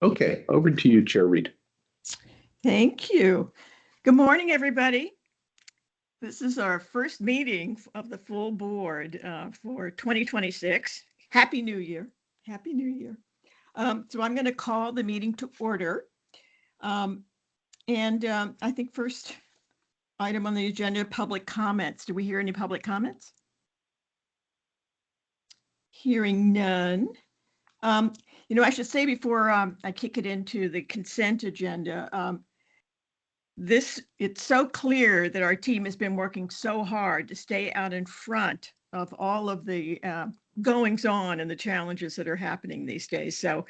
Okay, over to you, Chair Reed. Thank you. Good morning, everybody. This is our first meeting of the full board for 2026. Happy New Year. Happy New Year. So I'm going to call the meeting to order. I think first item on the agenda, public comments. Do we hear any public comments? Hearing none. I should say before I kick it into the consent agenda, it's so clear that our team has been working so hard to stay out in front of all of the goings on and the challenges that are happening these days. So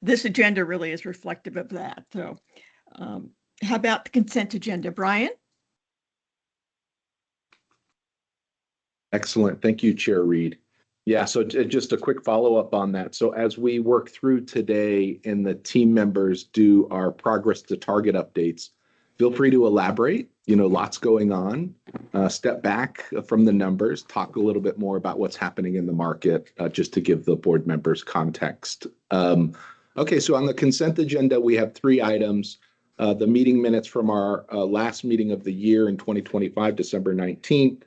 this agenda really is reflective of that. So how about the consent agenda, Brian? Excellent. Thank you, Chair Reed. Yeah, so just a quick follow-up on that. So as we work through today and the team members do our progress to target updates, feel free to elaborate. Lots going on. Step back from the numbers, talk a little bit more about what's happening in the market, just to give the board members context. Okay, so on the consent agenda, we have 3 items. The meeting minutes from our last meeting of the year in 2025, December 19th.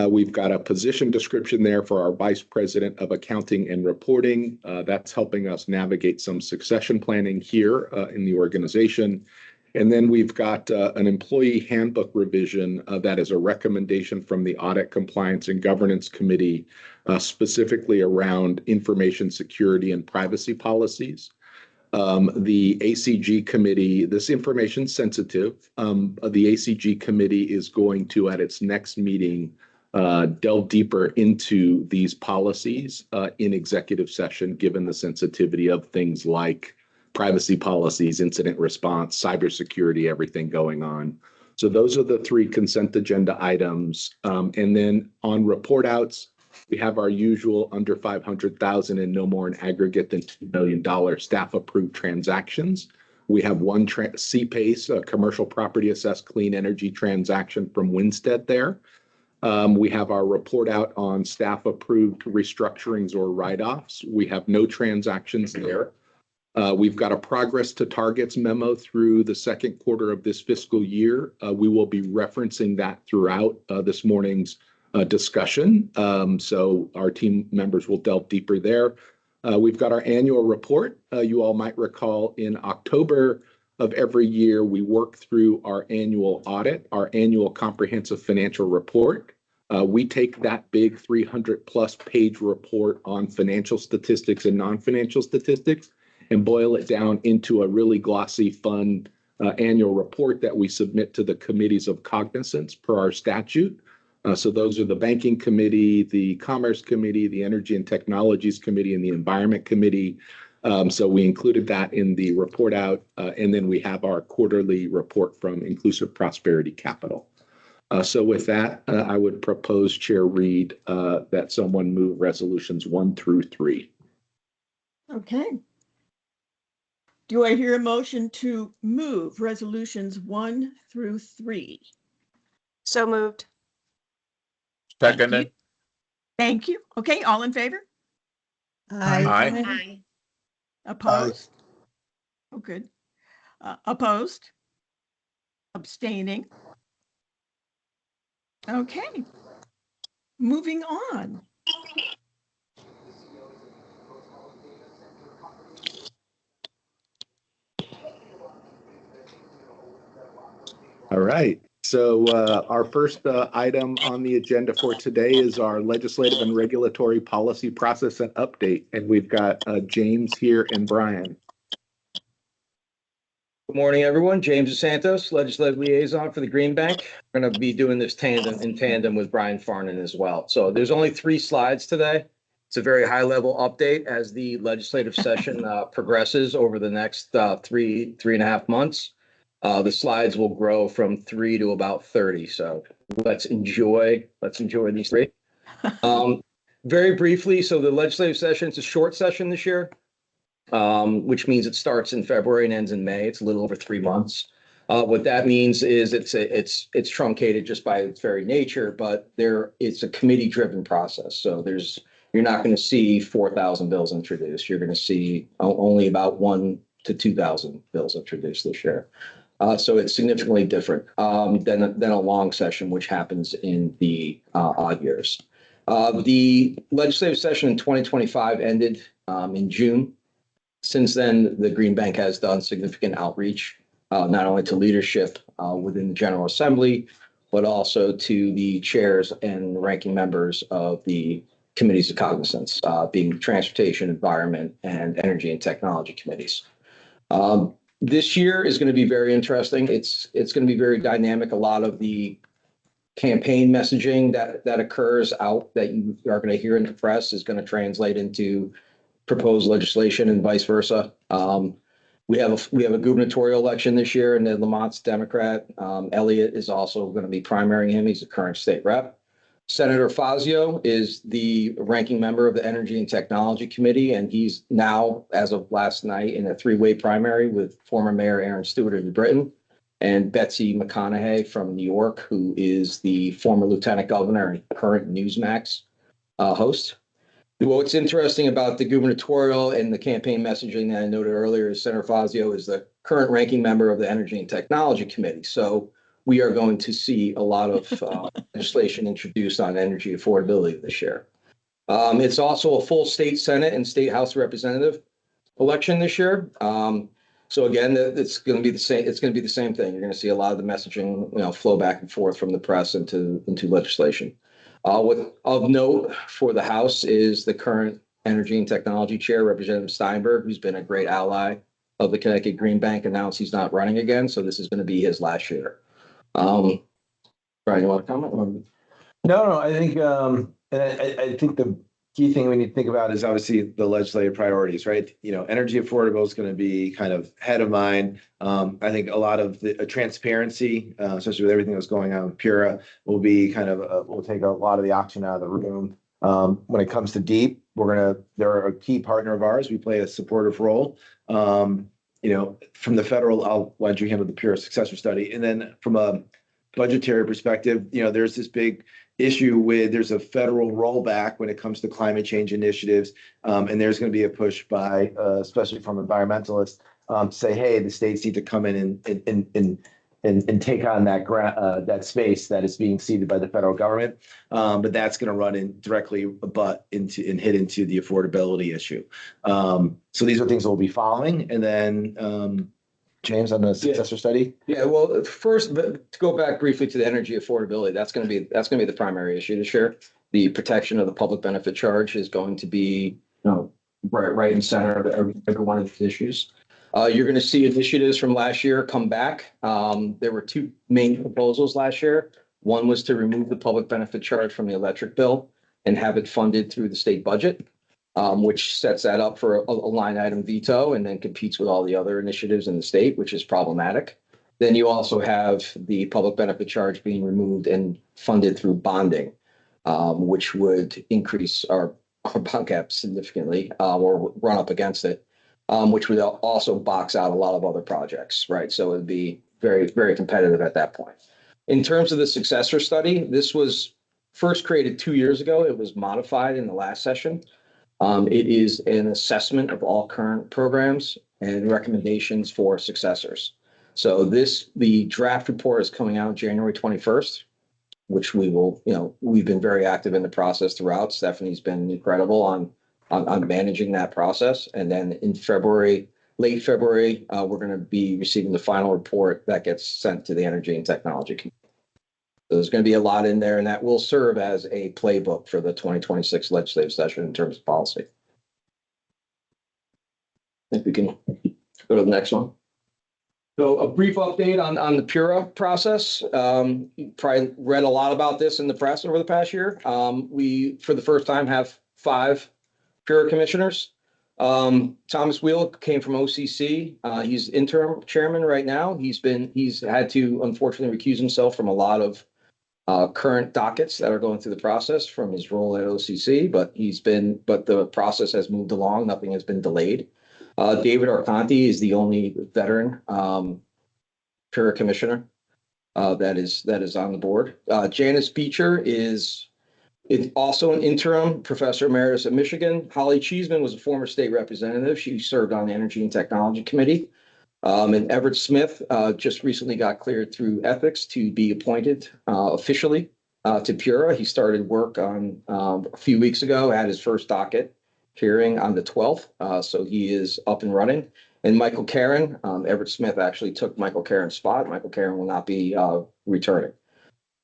We've got a position description there for our Vice President of Accounting and Reporting. That's helping us navigate some succession planning here in the organization. And then we've got an employee handbook revision that is a recommendation from the Audit, Compliance, and Governance Committee, specifically around information security and privacy policies. The ACG committee, this information sensitive, the ACG committee is going to, at its next meeting, delve deeper into these policies in executive session, given the sensitivity of things like privacy policies, incident response, cybersecurity, everything going on. So those are the 3 consent agenda items. And then on report outs, we have our usual under 500,000 and no more in aggregate than $2 million staff approved transactions. We have one CPACE, a commercial property assessed clean energy transaction from Winstead there. We have our report out on staff approved restructurings or write-offs. We have no transactions there. We've got a progress to targets memo through the second quarter of this fiscal year. We will be referencing that throughout this morning's discussion. So our team members will delve deeper there. We've got our annual report. You all might recall in October of every year, we work through our annual audit, our annual comprehensive financial report. We take that big 300+ page report on financial statistics and non-financial statistics and boil it down into a really glossy, fun annual report that we submit to the committees of cognizance per our statute. So those are the Banking Committee, the Commerce Committee, the Energy and Technologies Committee, and the Environment Committee. So we included that in the report out, and then we have our quarterly report from Inclusive Prosperity Capital. So with that, I would propose, Chair Reed, that someone move resolutions 1 through 3. Okay. Do I hear a motion to move resolutions 1 through 3? So moved. Seconded. Thank you. Okay, all in favor? Aye. Opposed? Oh, good. Opposed? Abstaining? Okay. Moving on. All right. So our first item on the agenda for today is our legislative and regulatory policy process and update. And we've got James here and Brian. Good morning, everyone. James Santos, Legislative Liaison for the Green Bank. We're going to be doing this in tandem with Brian Farnan as well. So there's only 3 slides today. It's a very high-level update as the legislative session progresses over the next 3.5 months. The slides will grow from 3 to about 30. So let's enjoy these 3. Very briefly, so the legislative session, it's a short session this year, which means it starts in February and ends in May. It's a little over 3 months. What that means is it's truncated just by its very nature, but it's a committee-driven process. So there's you're not going to see 4,000 bills introduced. You're going to see only about 1 to 2,000 bills introduced this year. So it's significantly different than a long session, which happens in the odd years. The legislative session in 2025 ended in June. Since then, the Green Bank has done significant outreach, not only to leadership within the General Assembly, but also to the chairs and ranking members of the committees of cognizance, being Transportation, Environment, and Energy and Technology committees. This year is going to be very interesting. It's going to be very dynamic. A lot of the campaign messaging that occurs out that you are going to hear in the press is going to translate into proposed legislation and vice versa. We have a gubernatorial election this year, and Lamont's Democrat. Elliott is also going to be primarying him. He's the current state rep. Senator Fazio is the ranking member of the Energy and Technology Committee, and he's now, as of last night, in a three-way primary with former Mayor Aaron Stewart of New Britain and Betsy McConaughey from New York, who is the former Lieutenant Governor and current Newsmax host. What's interesting about the gubernatorial and the campaign messaging that I noted earlier is Senator Fazio is the current ranking member of the Energy and Technology Committee. So we are going to see a lot of legislation introduced on energy affordability this year. It's also a full state Senate and state House Representative election this year. So again, it's going to be the same. It's going to be the same thing. You're going to see a lot of the messaging, flow back and forth from the press into legislation. What of note for the House is the current Energy and Technology Chair, Representative Steinberg, who's been a great ally of the Connecticut Green Bank, announced he's not running again. So this is going to be his last year. Brian, you want to comment? No, I think, and I think the key thing we need to think about is obviously the legislative priorities, right? Energy affordable is going to be kind of head of mind. I think a lot of the transparency, especially with everything that's going on with PURA, will be kind of, will take a lot of the oxygen out of the room. When it comes to DEEP, they're a key partner of ours. We play a supportive role. From the federal, I'll let you handle the PURA successor study. And then from a budgetary perspective, there's this big issue with there's a federal rollback when it comes to climate change initiatives. And there's going to be a push by, especially from environmentalists, say, hey, the states need to come in and take on that space that is being ceded by the federal government. But that's going to run in directly hit into the affordability issue. So these are things that we'll be following. And then James, on the successor study. Yeah, well, first, to go back briefly to the energy affordability, that's going to be the primary issue this year. The protection of the public benefit charge is going to be, right in center of every one of these issues. You're going to see initiatives from last year come back. There were two main proposals last year. One was to remove the public benefit charge from the electric bill and have it funded through the state budget, which sets that up for a line item veto and then competes with all the other initiatives in the state, which is problematic. Then you also have the public benefit charge being removed and funded through bonding, which would increase our bond cap significantly or run up against it, which would also box out a lot of other projects, right? So it would be very, very competitive at that point. In terms of the successor study, this was first created 2 years ago. It was modified in the last session. It is an assessment of all current programs and recommendations for successors. So the draft report is coming out January 21st, which we've been very active in the process throughout. Stephanie's been incredible on managing that process. And then in late February, we're going to be receiving the final report that gets sent to the Energy and Technology Committee. So there's going to be a lot in there, and that will serve as a playbook for the 2026 legislative session in terms of policy. I think we can go to the next one. So a brief update on the PURA process. You probably read a lot about this in the press over the past year. We, for the first time, have 5 PURA commissioners. Thomas Wheel came from OCC. He's interim chairman right now. He's had to unfortunately recuse himself from a lot of current dockets that are going through the process from his role at OCC, but the process has moved along. Nothing has been delayed. David Arconti is the only veteran PURA commissioner that is on the board. Janice Beecher is It's also an interim professor emeritus at Michigan. Holly Cheeseman was a former state representative. She served on the Energy and Technology Committee. And Everett Smith just recently got cleared through ethics to be appointed officially to Pura. He started work on a few weeks ago, had his first docket hearing on the 12th. So he is up and running. And Michael Karen, Everett Smith actually took Michael Karen's spot. Michael Karen will not be returning.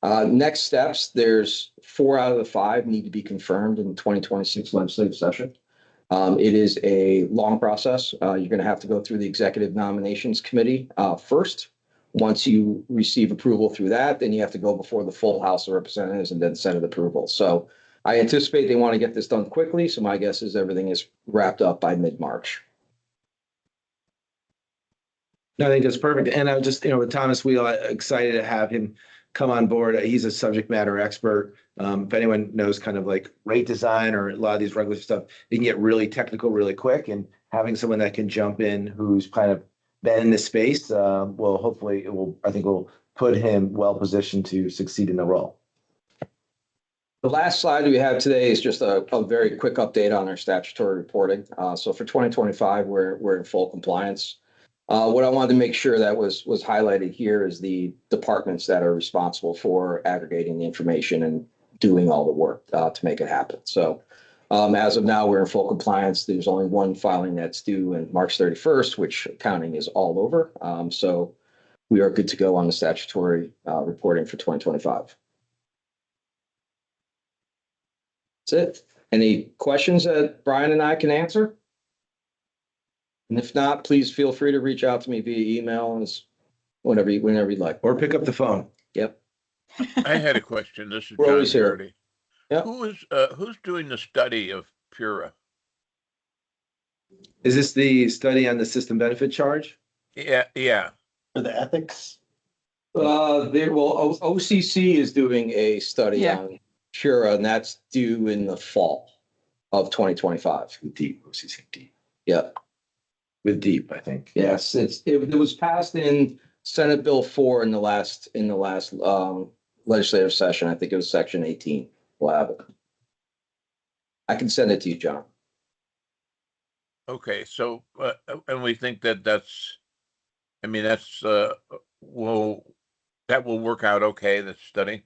Next steps, there's 4 out of the 5 need to be confirmed in the 2026 legislative session. It is a long process. You're going to have to go through the Executive Nominations Committee first. Once you receive approval through that, then you have to go before the full House of Representatives and then Senate approval. So I anticipate they want to get this done quickly. So my guess is everything is wrapped up by mid-March. No, I think that's perfect. And I just, with Thomas Wheel, excited to have him come on board. He's a subject matter expert. If anyone knows kind of like rate design or a lot of these regulatory stuff, they can get really technical really quick. And having someone that can jump in who's kind of been in this space will hopefully, I think will put him well positioned to succeed in the role. The last slide we have today is just a very quick update on our statutory reporting. So for 2025, we're in full compliance. What I wanted to make sure that was highlighted here is the departments that are responsible for aggregating the information and doing all the work to make it happen. So as of now, we're in full compliance. There's only one filing that's due in March 31st, which accounting is all over. So we are good to go on the statutory reporting for 2025. That's it. Any questions that Brian and I can answer? And if not, please feel free to reach out to me via email and whenever you'd like. Or pick up the phone. Yep. I had a question. This is We're John always here. Garrity. Yep. Who's doing the study of Pura? Is this the study on the system benefit charge? Yeah. For the ethics? OCC is doing a study Yeah. on Pura, and that's due in the fall of 2025. Deep, OCC deep. Yep. With deep, I think. Yes, it was passed in Senate Bill 4 in the last legislative session. I think it was section 18. We'll have it. I can send it to you, John. Okay. So, and we think that's that will work out okay, the study?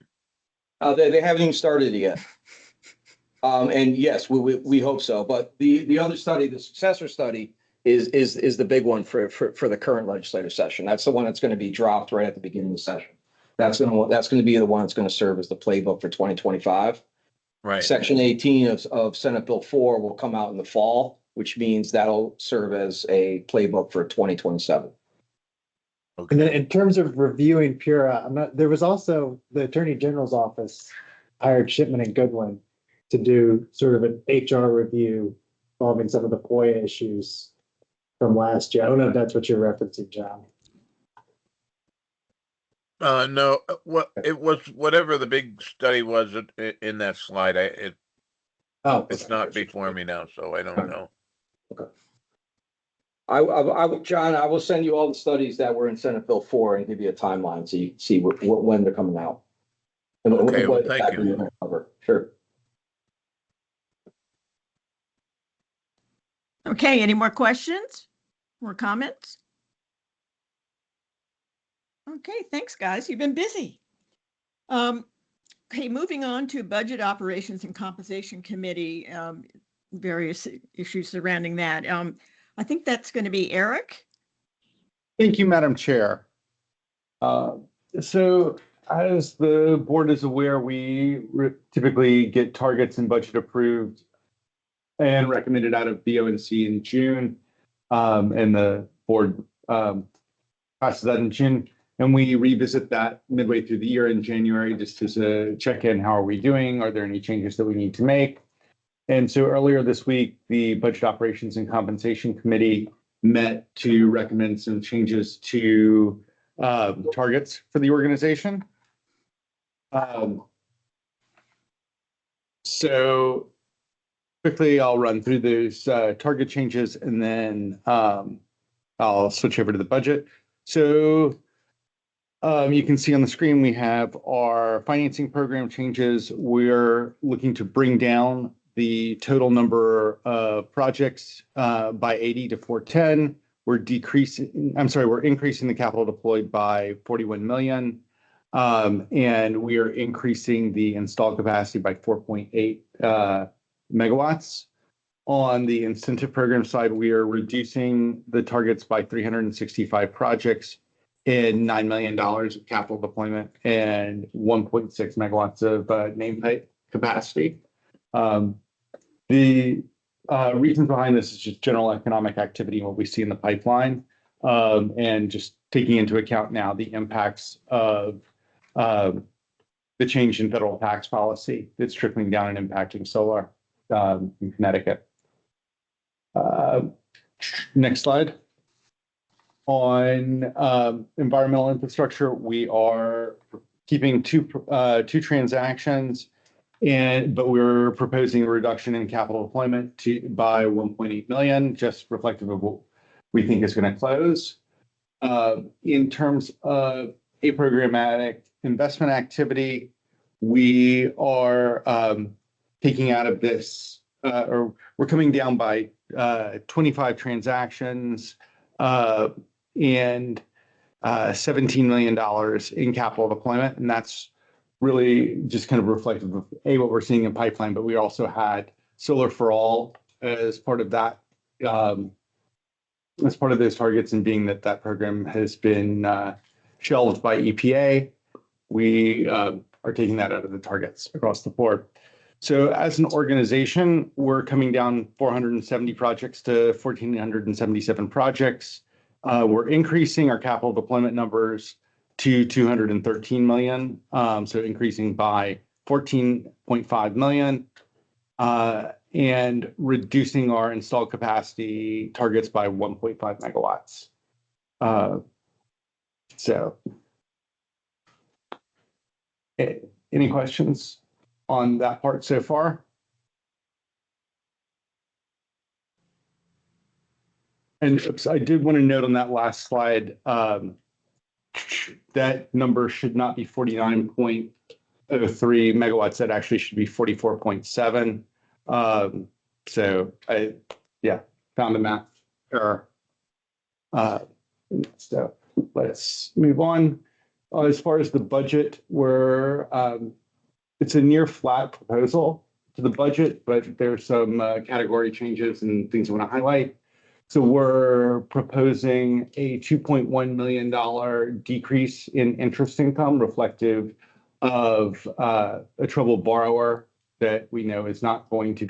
They haven't even started it yet. And yes, we hope so. But the other study, the successor study, is the big one for the current legislative session. That's the one that's going to be dropped right at the beginning of the session. That's going to be the one that's going to serve as the playbook for 2025. Right. Section 18 of Senate Bill 4 will come out in the fall, which means that'll serve as a playbook for 2027. And then Okay. in terms of reviewing Pura, there was also the Attorney General's office hired Shipman and Goodwin to do sort of an HR review involving some of the FOIA issues from last year. I don't know if that's what you're referencing, John. No, it was whatever the big study was in that slide. It's not before me now, so I don't know. John, I will send you all the studies that were in Senate Bill 4 and give you a timeline so you can see when they're coming out. And Okay, well, what thank exactly you. they're gonna cover. Sure. Okay, any more questions? More comments? Okay, thanks, guys. You've been busy. Okay, moving on to Budget Operations and Compensation Committee, various issues surrounding that. I think that's going to be Eric. Thank you, Madam Chair. So as the board is aware, we typically get targets and budget approved and recommended out of BONC in June. And the board passes that in June. And we revisit that midway through the year in January, just as a check-in. How are we doing? Are there any changes that we need to make? And so earlier this week, the Budget Operations and Compensation Committee met to recommend some changes to targets for the organization. So quickly, I'll run through those target changes and then I'll switch over to the budget. So You can see on the screen, we have our financing program changes. We're looking to bring down the total number of projects by 80 to 410. We're increasing the capital deployed by 41 million. And we are increasing the installed capacity by 4.8 megawatts. On the incentive program side, we are reducing the targets by 365 projects and $9 million of capital deployment and 1.6 megawatts of nameplate capacity. The reasons behind this is just general economic activity and what we see in the pipeline, and just taking into account now the impacts of the change in federal tax policy that's trickling down and impacting solar in Connecticut. Next slide. On environmental infrastructure, we are keeping two transactions, but we're proposing a reduction in capital deployment by 1.8 million, just reflective of what we think is going to close. In terms of a programmatic investment activity, we are taking out of this, or we're coming down by 25 transactions and $17 million in capital deployment. And that's really just kind of reflective of what we're seeing in pipeline, but we also had Solar for All as part of that, as part of those targets, and being that program has been shelved by EPA, we are taking that out of the targets across the board. So as an organization, we're coming down 470 projects to 1,477 projects. We're increasing our capital deployment numbers to 213 million, so increasing by 14.5 million, and reducing our installed capacity targets by 1.5 megawatts. Any questions on that part so far? And I did want to note on that last slide, that number should not be 49.03 megawatts. That actually should be 44.7. So I, found a math error. So let's move on. As far as the budget, it's a near flat proposal to the budget, but there's some category changes and things I want to highlight. So we're proposing a $2.1 million decrease in interest income reflective of a troubled borrower that we know is not going to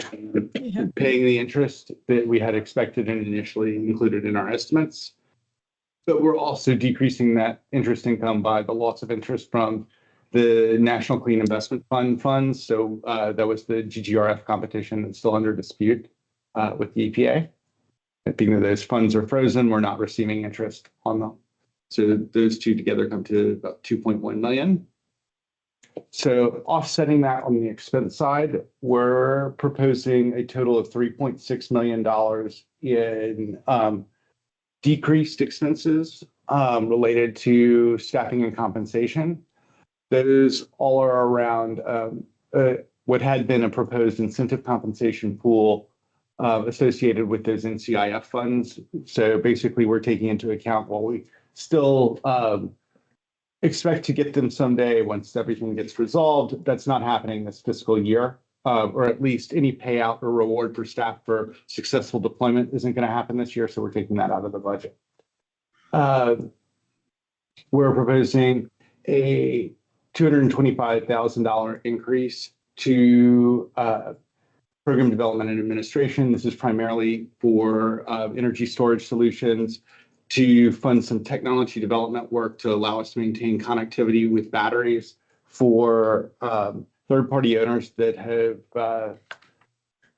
be paying the interest that we had expected and initially included in our estimates. But we're also decreasing that interest income by the loss of interest from the National Clean Investment Fund funds. So that was the GGRF competition that's still under dispute with the EPA. Being that those funds are frozen, we're not receiving interest on them. So those two together come to about 2.1 million. So offsetting that on the expense side, we're proposing a total of $3.6 million in decreased expenses related to staffing and compensation. Those all are around what had been a proposed incentive compensation pool associated with those NCIF funds. So basically, we're taking into account while we still expect to get them someday once everything gets resolved. That's not happening this fiscal year, or at least any payout or reward for staff for successful deployment isn't going to happen this year. So we're taking that out of the budget. We're proposing a $225,000 increase to program development and administration. This is primarily for energy storage solutions to fund some technology development work to allow us to maintain connectivity with batteries for third-party owners that have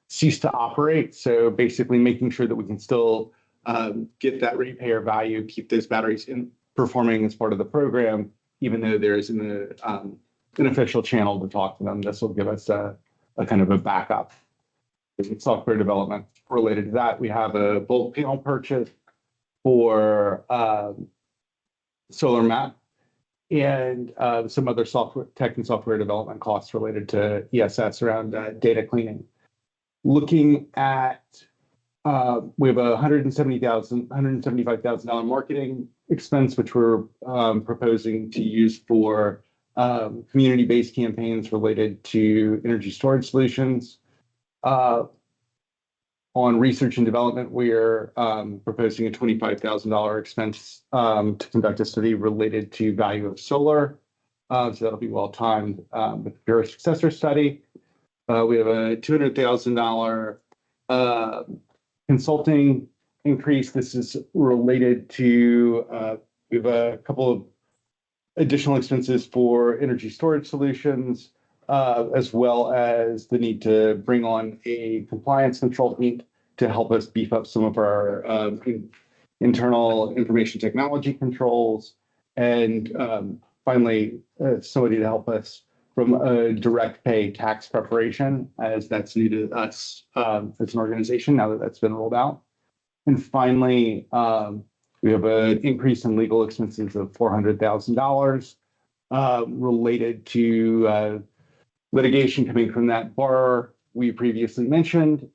ceased to operate. So basically making sure that we can still get that ratepayer value, keep those batteries performing as part of the program, even though there isn't an official channel to talk to them. This will give us a kind of a backup. Software development related to that. We have a bulk panel purchase for Solar Map, and some other software, tech and software development costs related to ESS around data cleaning. Looking at, we have a $175,000 marketing expense, which we're proposing to use for community-based campaigns related to energy storage solutions. On research and development, we're proposing a $25,000 expense to conduct a study related to value of solar. So that'll be well timed with the Pure Successor study. We have a $200,000 consulting increase. This is related to, we have a couple of additional expenses for energy storage solutions, as well as the need to bring on a compliance consultant to help us beef up some of our internal information technology controls. And finally, somebody to help us from a direct pay tax preparation, as that's new to us as an organization now that that's been rolled out. And finally, we have an increase in legal expenses of $400,000 related to litigation coming from that bar we previously mentioned.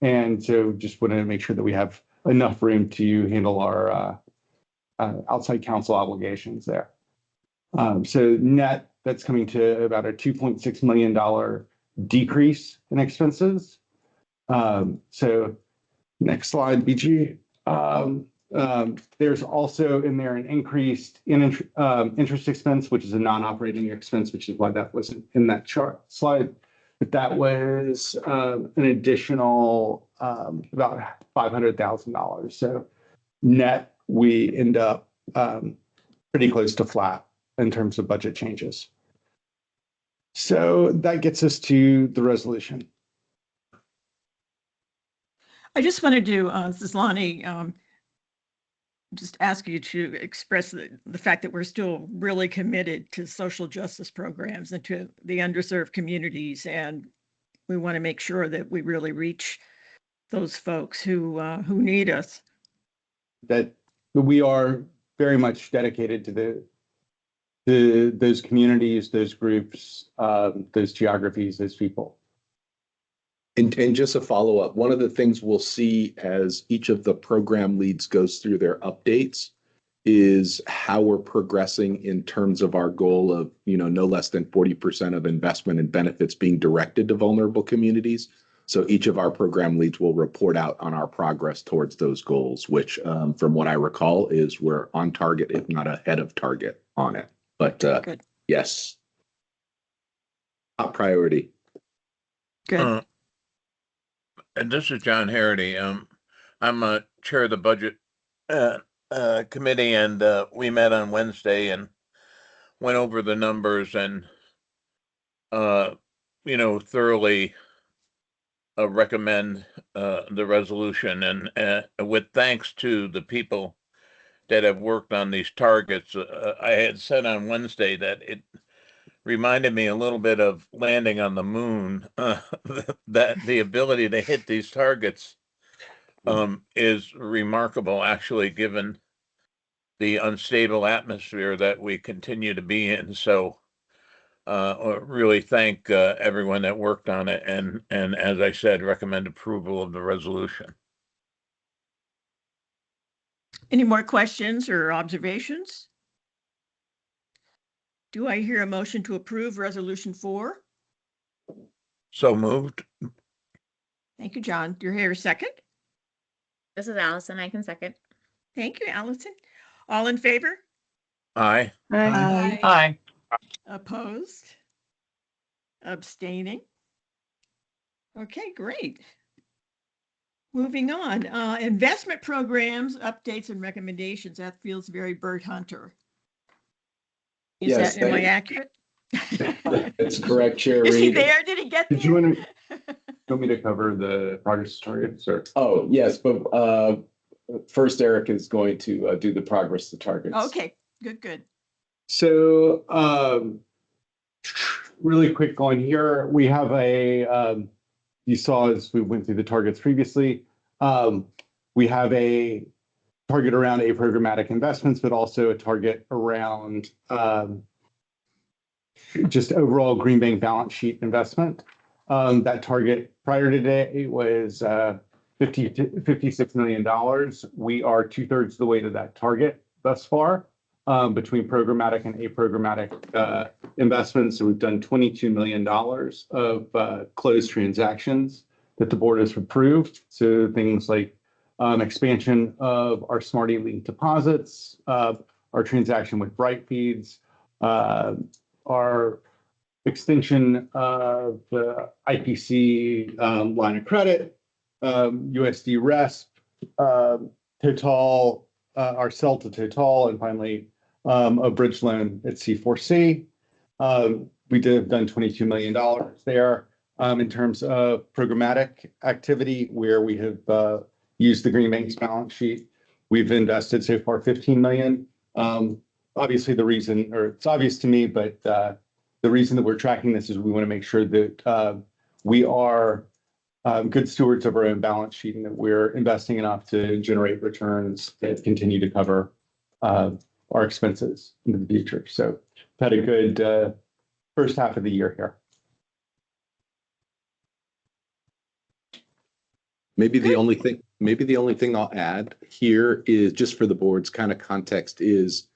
And so just wanted to make sure that we have enough room to handle our outside counsel obligations there. So net, that's coming to about a $2.6 million decrease in expenses. So next slide, BG. There's also in there an increased interest expense, which is a non-operating expense, which is why that wasn't in that chart slide. But that was an additional about $500,000. So net, we end up pretty close to flat in terms of budget changes. So that gets us to the resolution. I just wanted to, this is Lonnie, just ask you to express the fact that we're still really committed to social justice programs and to the underserved communities. And we want to make sure that we really reach those folks who need us. That we are very much dedicated to those communities, those groups, those geographies, those people. And just a follow-up, one of the things we'll see as each of the program leads goes through their updates is how we're progressing in terms of our goal of, no less than 40% of investment and benefits being directed to vulnerable communities. So each of our program leads will report out on our progress towards those goals, which from what I recall is we're on target, if not ahead of target on it. But Good. yes, top priority. Good. And this is John Harity. I'm chair of the budget committee, and we met on Wednesday and went over the numbers and thoroughly recommend the resolution. And with thanks to the people that have worked on these targets, I had said on Wednesday that it reminded me a little bit of landing on the moon, that the ability to hit these targets is remarkable, actually, given the unstable atmosphere that we continue to be in. So really thank everyone that worked on it. And as I said, recommend approval of the resolution. Any more questions or observations? Do I hear a motion to approve Resolution 4? So moved. Thank you, John. Do you hear a second? This is Allison. I can second. Thank you, Allison. All in favor? Aye. Aye. Opposed? Abstaining? Okay, great. Moving on. Investment programs, updates, and recommendations. That feels very Bert Hunter. Yes, Am I accurate? That's correct, Chair Is he Reed. there? Did he get there? Did you want me to cover the progress targets, or? Oh, yes, but first Eric is going to do the progress to targets. Okay, good. So really quick on here, we have you saw as we went through the targets previously, we have a target around programmatic investments, but also a target around just overall Green Bank balance sheet investment. That target prior to today was $56 million. We are 2/3 of the way to that target thus far, between programmatic and aprogrammatic investments. So we've done $22 million of closed transactions that the board has approved. So things like expansion of our Smart Elite deposits, our transaction with Brightfeeds, our extension of the IPC line of credit, USD RESP, Total, our sell to Total, and finally a bridge loan at C4C. We did have done $22 million there in terms of programmatic activity where we have used the Green Bank's balance sheet. We've invested so far $15 million. Obviously, the reason, or it's obvious to me, but the reason that we're tracking this is we want to make sure that we are good stewards of our own balance sheet and that we're investing enough to generate returns that continue to cover our expenses in the future. So we've had a good first half of the year here. Maybe the only thing I'll add here is just for the board's kind of context is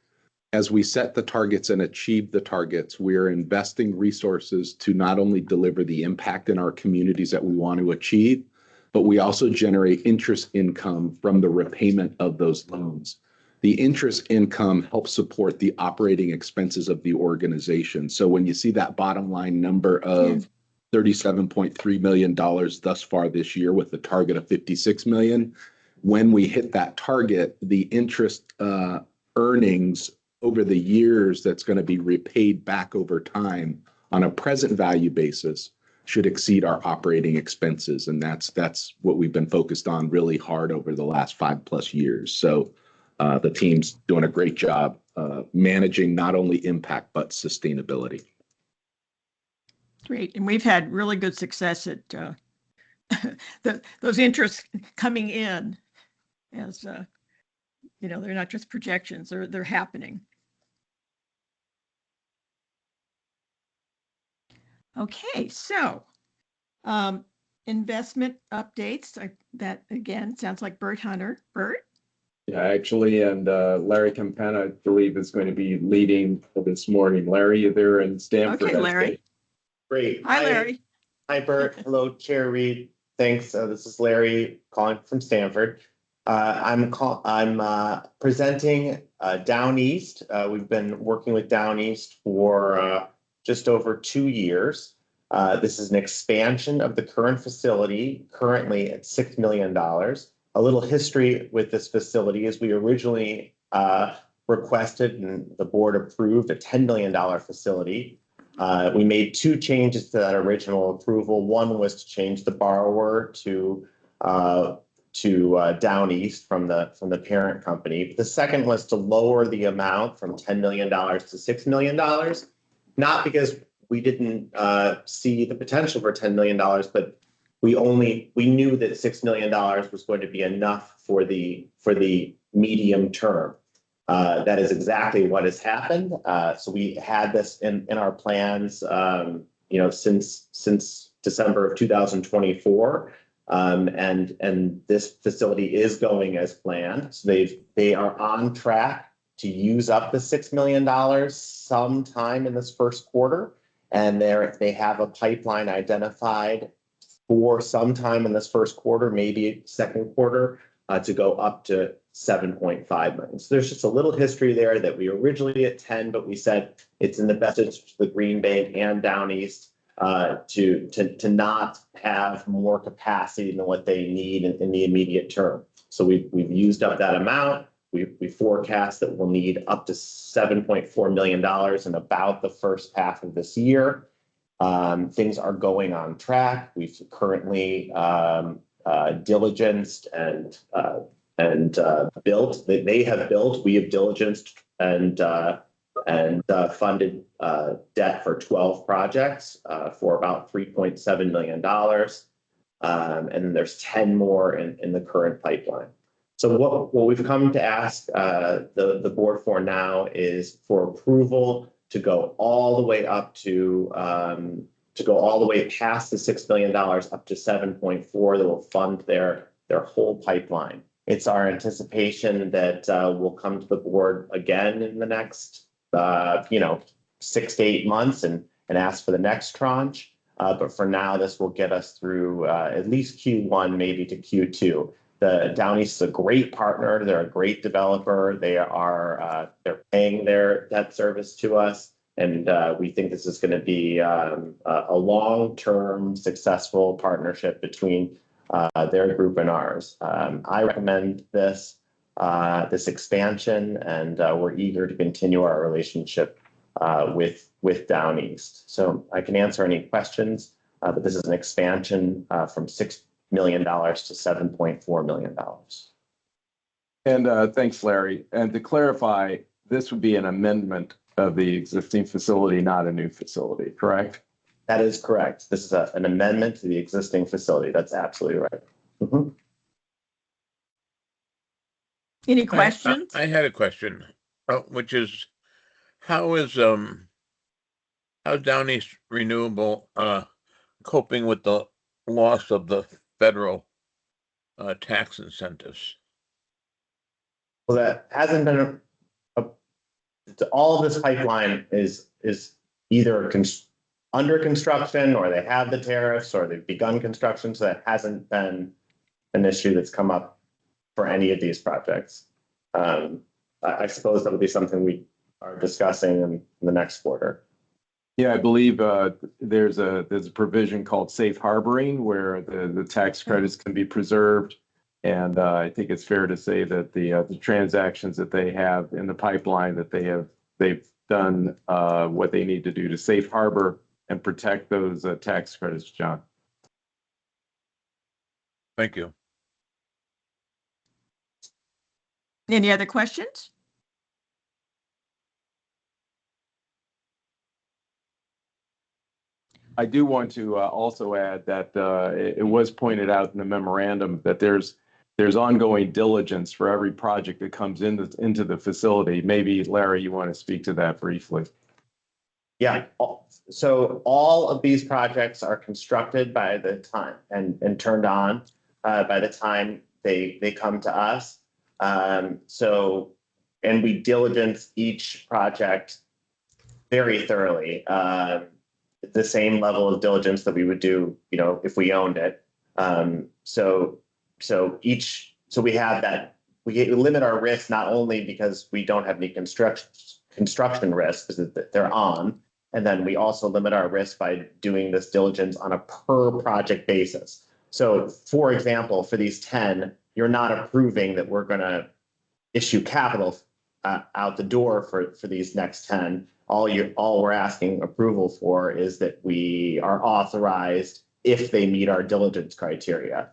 as we set the targets and achieve the targets, we're investing resources to not only deliver the impact in our communities that we want to achieve, but we also generate interest income from the repayment of those loans. The interest income helps support the operating expenses of the organization. So when you see that bottom line number of $37.3 million thus far this year with a target of $56 million, when we hit that target, the interest earnings over the years that's going to be repaid back over time on a present value basis should exceed our operating expenses. And that's what we've been focused on really hard over the last 5+ years. So the team's doing a great job managing not only impact, but sustainability. Great. And we've had really good success at those interests coming in as, they're not just projections, they're happening. Okay, so investment updates. That again sounds like Bert Hunter. Bert? Yeah, actually, and Larry Campana, I believe, is going to be leading this morning. Larry, you're there in Stanford. Okay, Larry. Great. Hi, Larry. Hi, Bert. Hello, Chair Reed. Thanks. This is Larry calling from Stanford. I'm presenting Down East. We've been working with Down East for just over 2 years. This is an expansion of the current facility, currently at $6 million. A little history with this facility is we originally requested and the board approved a $10 million facility. We made 2 changes to that original approval. One was to change the borrower to Down East from the parent company. But the second was to lower the amount from $10 million to $6 million. Not because we didn't see the potential for $10 million, but we knew that $6 million was going to be enough for the medium term. That is exactly what has happened. So we had this in our plans, since December of 2024, and this facility is going as planned. So they are on track to use up the $6 million sometime in this first quarter, and they have a pipeline identified for sometime in this first quarter, maybe second quarter, to go up to $7.5 million. So there's just a little history there that we originally at 10, but we said it's in the best interest of the Green Bank and Down East to not have more capacity than what they need in the immediate term. So we've used up that amount. We forecast that we'll need up to $7.4 million in about the first half of this year. Things are going on track. We've currently diligenced and built. They have built. We have diligenced and funded debt for 12 projects for about $3.7 million. And then there's 10 more in the current pipeline. So what we've come to ask the board for now is for approval to go all the way up to go all the way past the $6 million up to 7.4 that will fund their whole pipeline. It's our anticipation that we'll come to the board again in the next 6 to 8 months and ask for the next tranche. But for now, this will get us through at least Q1, maybe to Q2. The Down East is a great partner. They're a great developer. They're paying their debt service to us. And we think this is going to be a long-term successful partnership between their group and ours. I recommend this expansion, and we're eager to continue our relationship with Down East. So I can answer any questions, but this is an expansion from $6 million to $7.4 million. And thanks, Larry. And to clarify, this would be an amendment of the existing facility, not a new facility, correct? That is correct. This is an amendment to the existing facility. That's absolutely right. Mm-hmm. Any questions? I had a question, which is how's Down East Renewable coping with the loss of the federal tax incentives? Well, that hasn't been all of this pipeline is either under construction, or they have the tariffs, or they've begun construction. So that hasn't been an issue that's come up for any of these projects. I suppose that'll be something we are discussing in the next quarter. Yeah, I believe there's a provision called safe harboring where the tax credits can be preserved. And I think it's fair to say that the transactions that they have in the pipeline, that they've done what they need to do to safe harbor and protect those tax credits, John. Thank you. Any other questions? I do want to also add that it was pointed out in the memorandum that there's ongoing diligence for every project that comes into the facility. Maybe, Larry, you want to speak to that briefly? Yeah. So all of these projects are constructed by the time and turned on by the time they come to us. And we diligence each project very thoroughly. The same level of diligence that we would do, if we owned it. So we have that. We limit our risk not only because we don't have any construction risk that they're on, and then we also limit our risk by doing this diligence on a per project basis. So, for example, for these 10, you're not approving that we're going to issue capital out the door for these next 10. All we're asking approval for is that we are authorized if they meet our diligence criteria.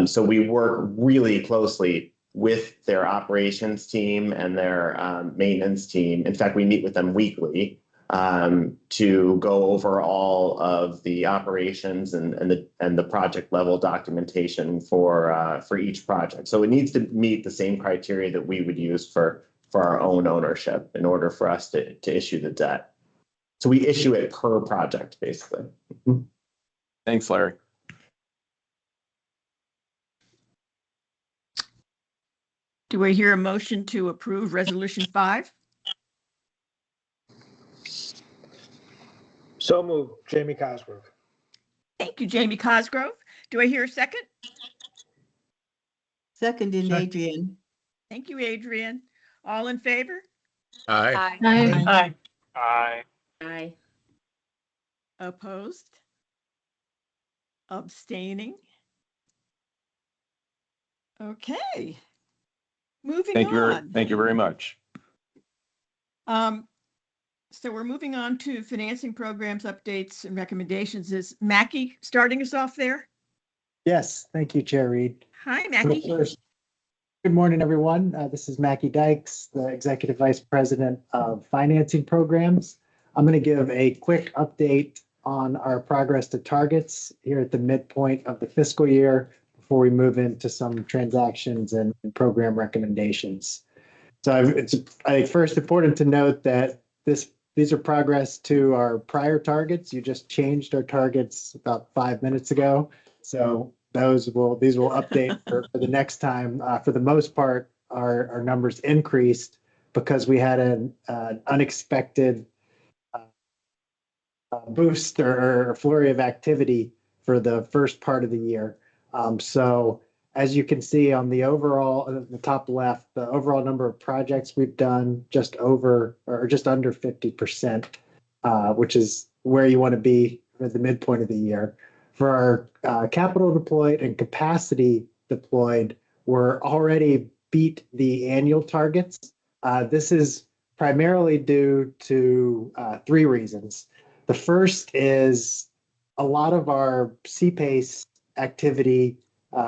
So we work really closely with their operations team and their maintenance team. In fact, we meet with them weekly to go over all of the operations and the project level documentation for each project. So it needs to meet the same criteria that we would use for our own ownership in order for us to issue the debt. So we issue it per project, basically. Thanks, Larry. Do I hear a motion to approve Resolution 5? So moved, Jamie Cosgrove. Thank you, Jamie Cosgrove. Do I hear a second? Seconded, Adrian. Thank you, Adrian. All in favor? Aye. Aye. Aye. Aye. Opposed? Abstaining? Okay. Moving on. Thank you very much. So we're moving on to financing programs, updates, and recommendations. Is Mackie starting us off there? Yes, thank you, Chair Reed. Hi, Mackie. Good morning, everyone. This is Mackie Dykes, the Executive Vice President of Financing Programs. I'm going to give a quick update on our progress to targets here at the midpoint of the fiscal year before we move into some transactions and program recommendations. So it's, I think, first important to note that these are progress to our prior targets. You just changed our targets about 5 minutes ago. So these will update for the next time. For the most part, our numbers increased because we had an unexpected boost or flurry of activity for the first part of the year. So as you can see on the top left, the overall number of projects we've done just over or just under 50%, which is where you want to be at the midpoint of the year. For our capital deployed and capacity deployed, we're already beat the annual targets. This is primarily due to 3 reasons. The first is a lot of our CPACE activity,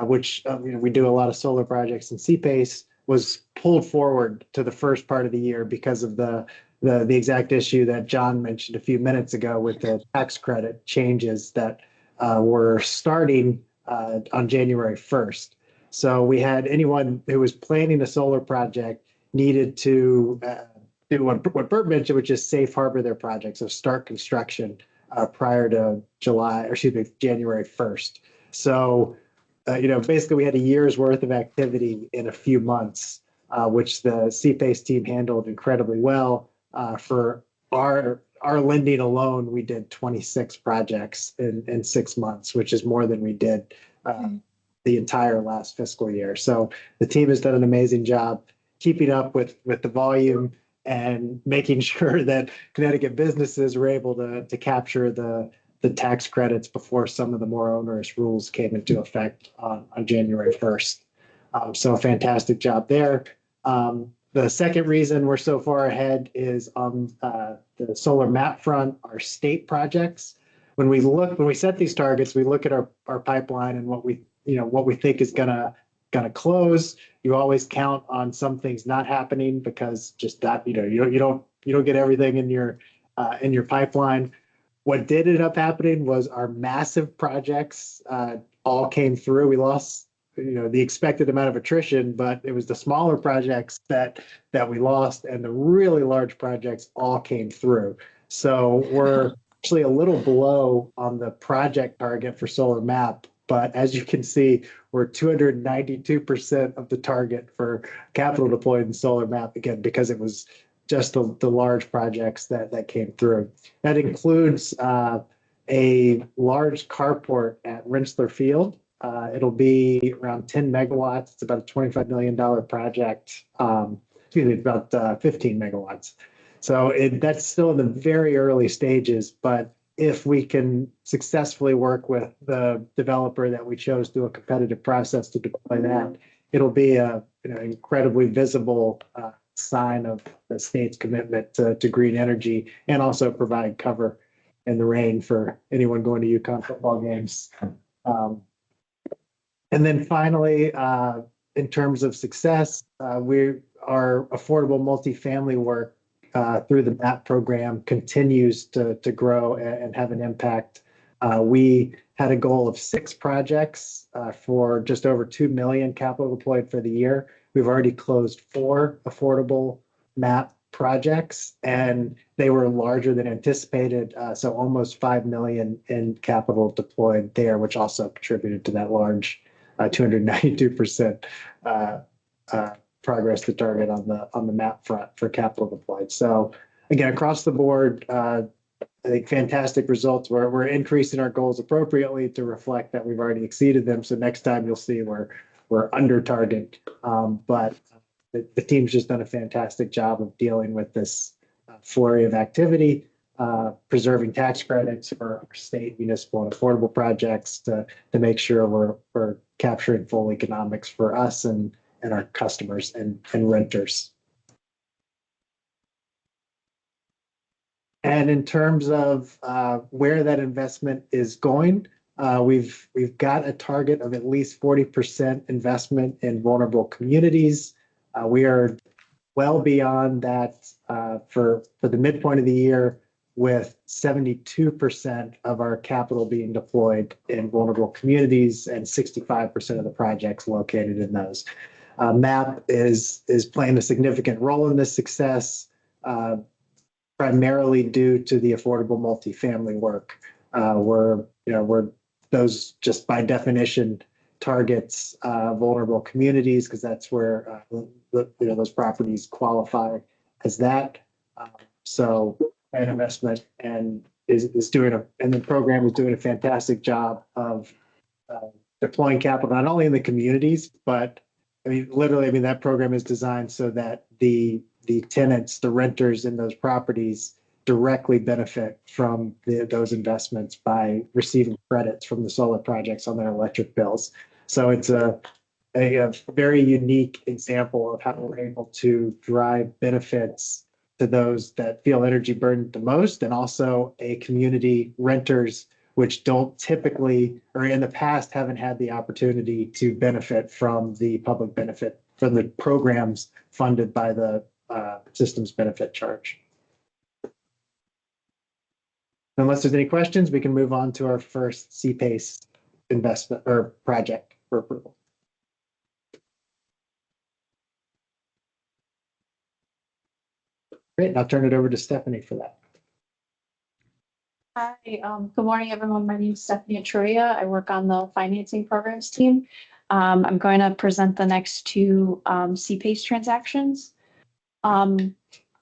which we do a lot of solar projects in CPACE, was pulled forward to the first part of the year because of the exact issue that John mentioned a few minutes ago with the tax credit changes that were starting on January 1st. So we had anyone who was planning a solar project needed to do what Bert mentioned, which is safe harbor their project, so start construction prior to January 1st. So, basically we had a year's worth of activity in a few months, which the CPACE team handled incredibly well. For our lending alone, we did 26 projects in 6 months, which is more than we did the entire last fiscal year. So the team has done an amazing job keeping up with the volume and making sure that Connecticut businesses were able to capture the tax credits before some of the more onerous rules came into effect on January 1st. So a fantastic job there. The second reason we're so far ahead is on the solar map front, our state projects. When we set these targets, we look at our pipeline and what we think is gonna close. You always count on some things not happening because just that, you don't get everything in your pipeline. What did end up happening was our massive projects all came through. We lost, the expected amount of attrition, but it was the smaller projects that we lost, and the really large projects all came through. So we're actually a little below on the project target for solar map, but as you can see, we're 292% of the target for capital deployed in solar map, again, because it was just the large projects that came through. That includes a large carport at Rensselaer Field. It'll be around 10 megawatts. It's about a $25 million project. About 15 megawatts. So that's still in the very early stages, but if we can successfully work with the developer that we chose through a competitive process to deploy that, it'll be a incredibly visible sign of the state's commitment to green energy, and also provide cover in the rain for anyone going to UConn football games. And then finally, in terms of success, our affordable multifamily work through the MAP program continues to grow and have an impact. We had a goal of 6 projects for just over 2 million capital deployed for the year. We've already closed 4 affordable MAP projects, and they were larger than anticipated. So almost 5 million in capital deployed there, which also contributed to that large 292% progress to target on the MAP front for capital deployed. So again, across the board, I think fantastic results. We're increasing our goals appropriately to reflect that we've already exceeded them. So next time you'll see we're under target. But the team's just done a fantastic job of dealing with this flurry of activity, preserving tax credits for our state, municipal, and affordable projects to make sure we're capturing full economics for us and our customers and renters. And in terms of where that investment is going, we've got a target of at least 40% investment in vulnerable communities. We are well beyond that for the midpoint of the year. with 72% of our capital being deployed in vulnerable communities and 65% of the projects located in those. MAP is playing a significant role in this success, primarily due to the affordable multifamily work, where those just by definition targets vulnerable communities because that's where those properties qualify as that. So an investment and is doing and the program is doing a fantastic job of deploying capital not only in the communities, but literally, that program is designed so that the tenants, the renters in those properties directly benefit from those investments by receiving credits from the solar projects on their electric bills. So it's a very unique example of how we're able to drive benefits to those that feel energy burdened the most, and also a community renters which don't typically, or in the past, haven't had the opportunity to benefit from the public benefit from the programs funded by the systems benefit charge. Unless there's any questions, we can move on to our first CPACE investment or project for approval. Great, and I'll turn it over to Stephanie for that. Hi, good morning, everyone. My name is Stephanie Atruria. I work on the financing programs team. I'm going to present the next two CPACE transactions.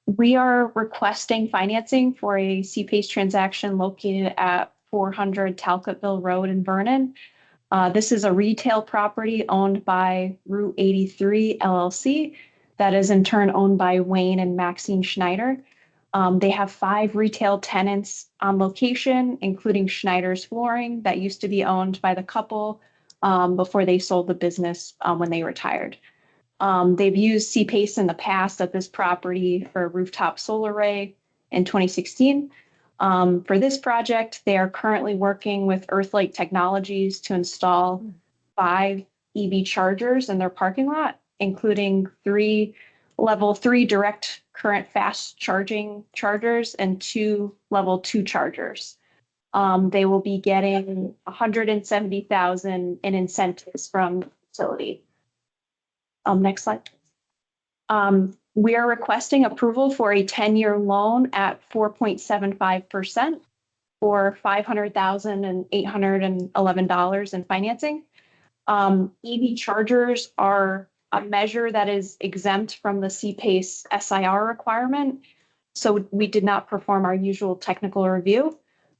We are requesting financing for a CPACE transaction located at 400 Talcotville Road in Vernon. This is a retail property owned by Route 83 LLC that is in turn owned by Wayne and Maxine Schneider. They have 5 retail tenants on location, including Schneider's Flooring that used to be owned by the couple before they sold the business when they retired. They've used CPACE in the past at this property for a rooftop solar array in 2016. For this project, they are currently working with Earthlight Technologies to install 5 EV chargers in their parking lot, including 3 level 3 direct current fast charging chargers and 2 level 2 chargers. They will be getting $170,000 in incentives from the utility. Next slide. We are requesting approval for a 10-year loan at 4.75% for $500,811 in financing. EV chargers are a measure that is exempt from the CPACE SIR requirement. So we did not perform our usual technical review,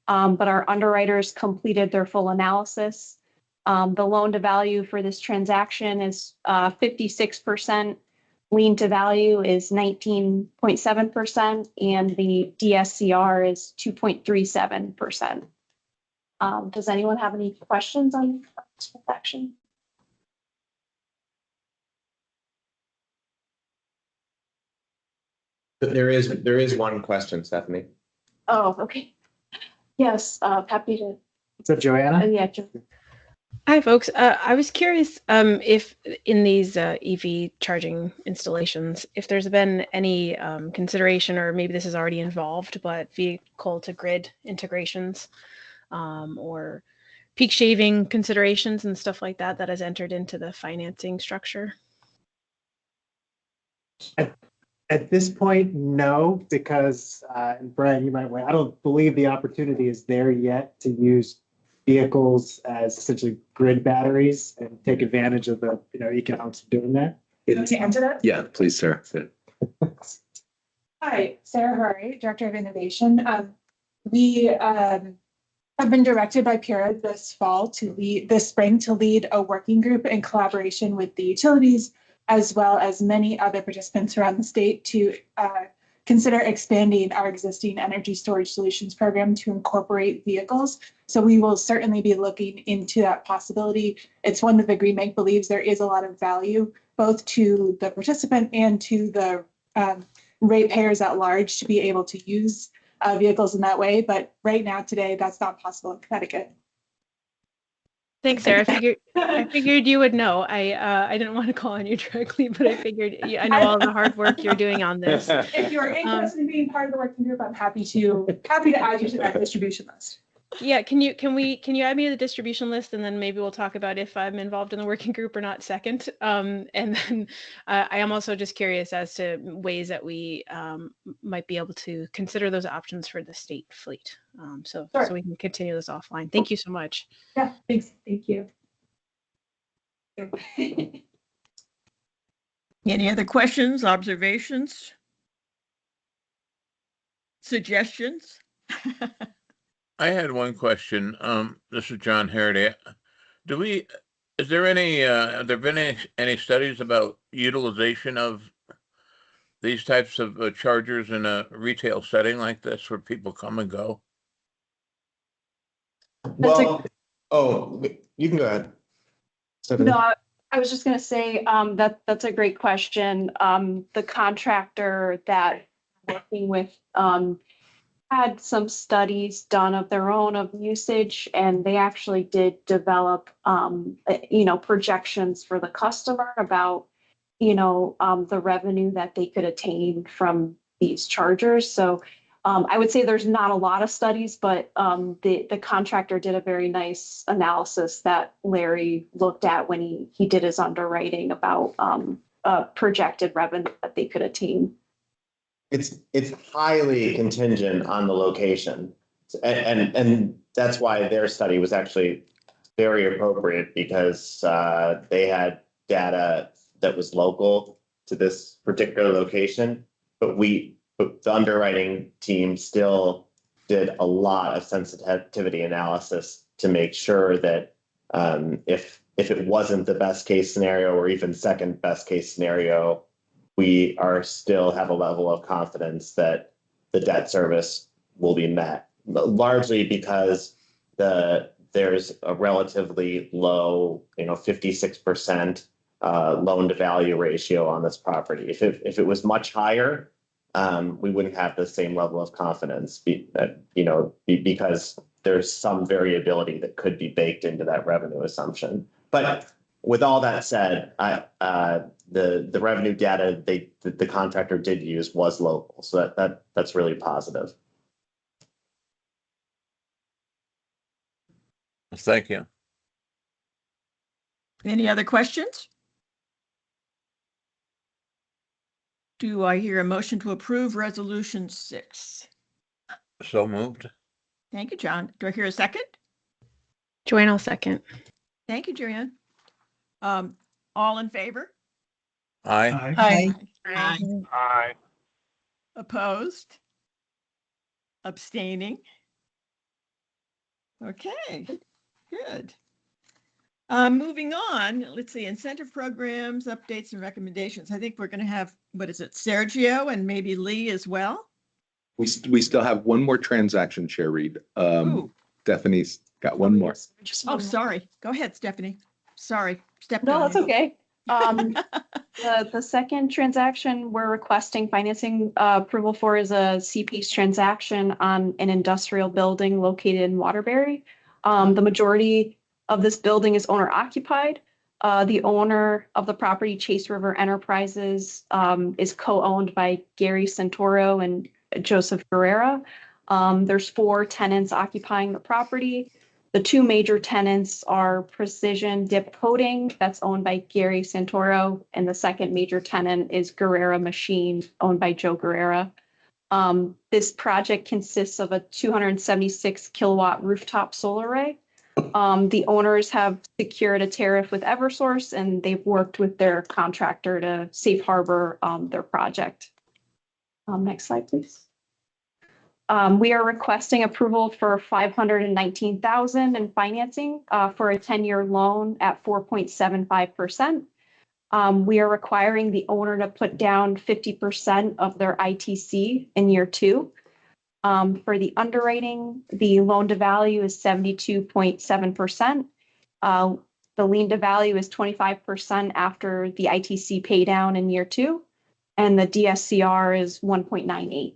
but our underwriters completed their full analysis. The loan to value for this transaction is 56%. Lien to value is 19.7%, and the DSCR is 2.37%. Does anyone have any questions on this transaction? There is one question, Stephanie. Oh, okay. Yes, happy to. So Joanna? Yeah, Hi, folks. I was curious if in these EV charging installations, if there's been any consideration, or maybe this is already involved, but vehicle to grid integrations or peak shaving considerations and stuff like that has entered into the financing structure. At this point, no, because, and Brian, you might wait. I don't believe the opportunity is there yet to use vehicles as essentially grid batteries and take advantage of the economics of doing that. To answer that? Yeah, please, Sarah. Hi, Sarah Hari, Director of Innovation. We have been directed by PURA this spring to lead a working group in collaboration with the utilities, as well as many other participants around the state, to consider expanding our existing energy storage solutions program to incorporate vehicles. So we will certainly be looking into that possibility. It's one that the Green Bank believes there is a lot of value, both to the participant and to the ratepayers at large, to be able to use vehicles in that way. But right now, today, that's not possible in Connecticut. Thanks, Sarah. I figured you would know. I didn't want to call on you directly, but I figured I know all the hard work you're doing on this. If you're interested in being part of the working group, I'm happy to add you to that distribution list. Yeah, can you add me to the distribution list, and then maybe we'll talk about if I'm involved in the working group or not second. And then I am also just curious as to ways that we might be able to consider those options for the state fleet. So we can continue this offline. Thank you so much. Yeah, thanks. Thank you. Any other questions, observations, suggestions? I had one question. This is John Harity. Is there any, have there been any studies about utilization of these types of chargers in a retail setting like this where people come and go? Well, you can go ahead. Stephanie. No, I was just going to say that's a great question. The contractor that I'm working with had some studies done of their own of usage, and they actually did develop, projections for the customer about, the revenue that they could attain from these chargers. So I would say there's not a lot of studies, but the contractor did a very nice analysis that Larry looked at when he did his underwriting about projected revenue that they could attain. It's highly contingent on the location. And that's why their study was actually very appropriate, because they had data that was local to this particular location. But the underwriting team still did a lot of sensitivity analysis to make sure that if it wasn't the best case scenario or even second best case scenario, we still have a level of confidence that the debt service will be met, largely because there's a relatively low, 56% loan to value ratio on this property. If it was much higher, we wouldn't have the same level of confidence, because there's some variability that could be baked into that revenue assumption. But with all that said, the revenue data the contractor did use was local, so that's really positive. Thank you. Any other questions? Do I hear a motion to approve Resolution 6? So moved. Thank you, John. Do I hear a second? Joanne, I'll second. Thank you, Joanne. All in favor? Aye. Aye. Aye. Opposed? Abstaining? Okay, good. Moving on, let's see, incentive programs, updates and recommendations. I think we're going to have, Sergio and maybe Lee as well? We still have one more transaction, Chair Reed. Stephanie's got one more. Oh, sorry. Go ahead, Stephanie. Sorry. No, that's okay. The second transaction we're requesting financing approval for is a CPACE transaction on an industrial building located in Waterbury. The majority of this building is owner occupied. The owner of the property, Chase River Enterprises, is co-owned by Gary Santoro and Joseph Guerrera. There's 4 tenants occupying the property. The 2 major tenants are Precision Dip Coating, that's owned by Gary Santoro, and the second major tenant is Guerrera Machine, owned by Joe Guerrera. This project consists of a 276 kilowatt rooftop solar array. The owners have secured a tariff with Eversource, and they've worked with their contractor to safe harbor their project. Next slide, please. We are requesting approval for $519,000 in financing for a 10-year loan at 4.75%. We are requiring the owner to put down 50% of their ITC in year 2. For the underwriting, the loan to value is 72.7%. The lien to value is 25% after the ITC pay down in year 2, and the DSCR is 1.98.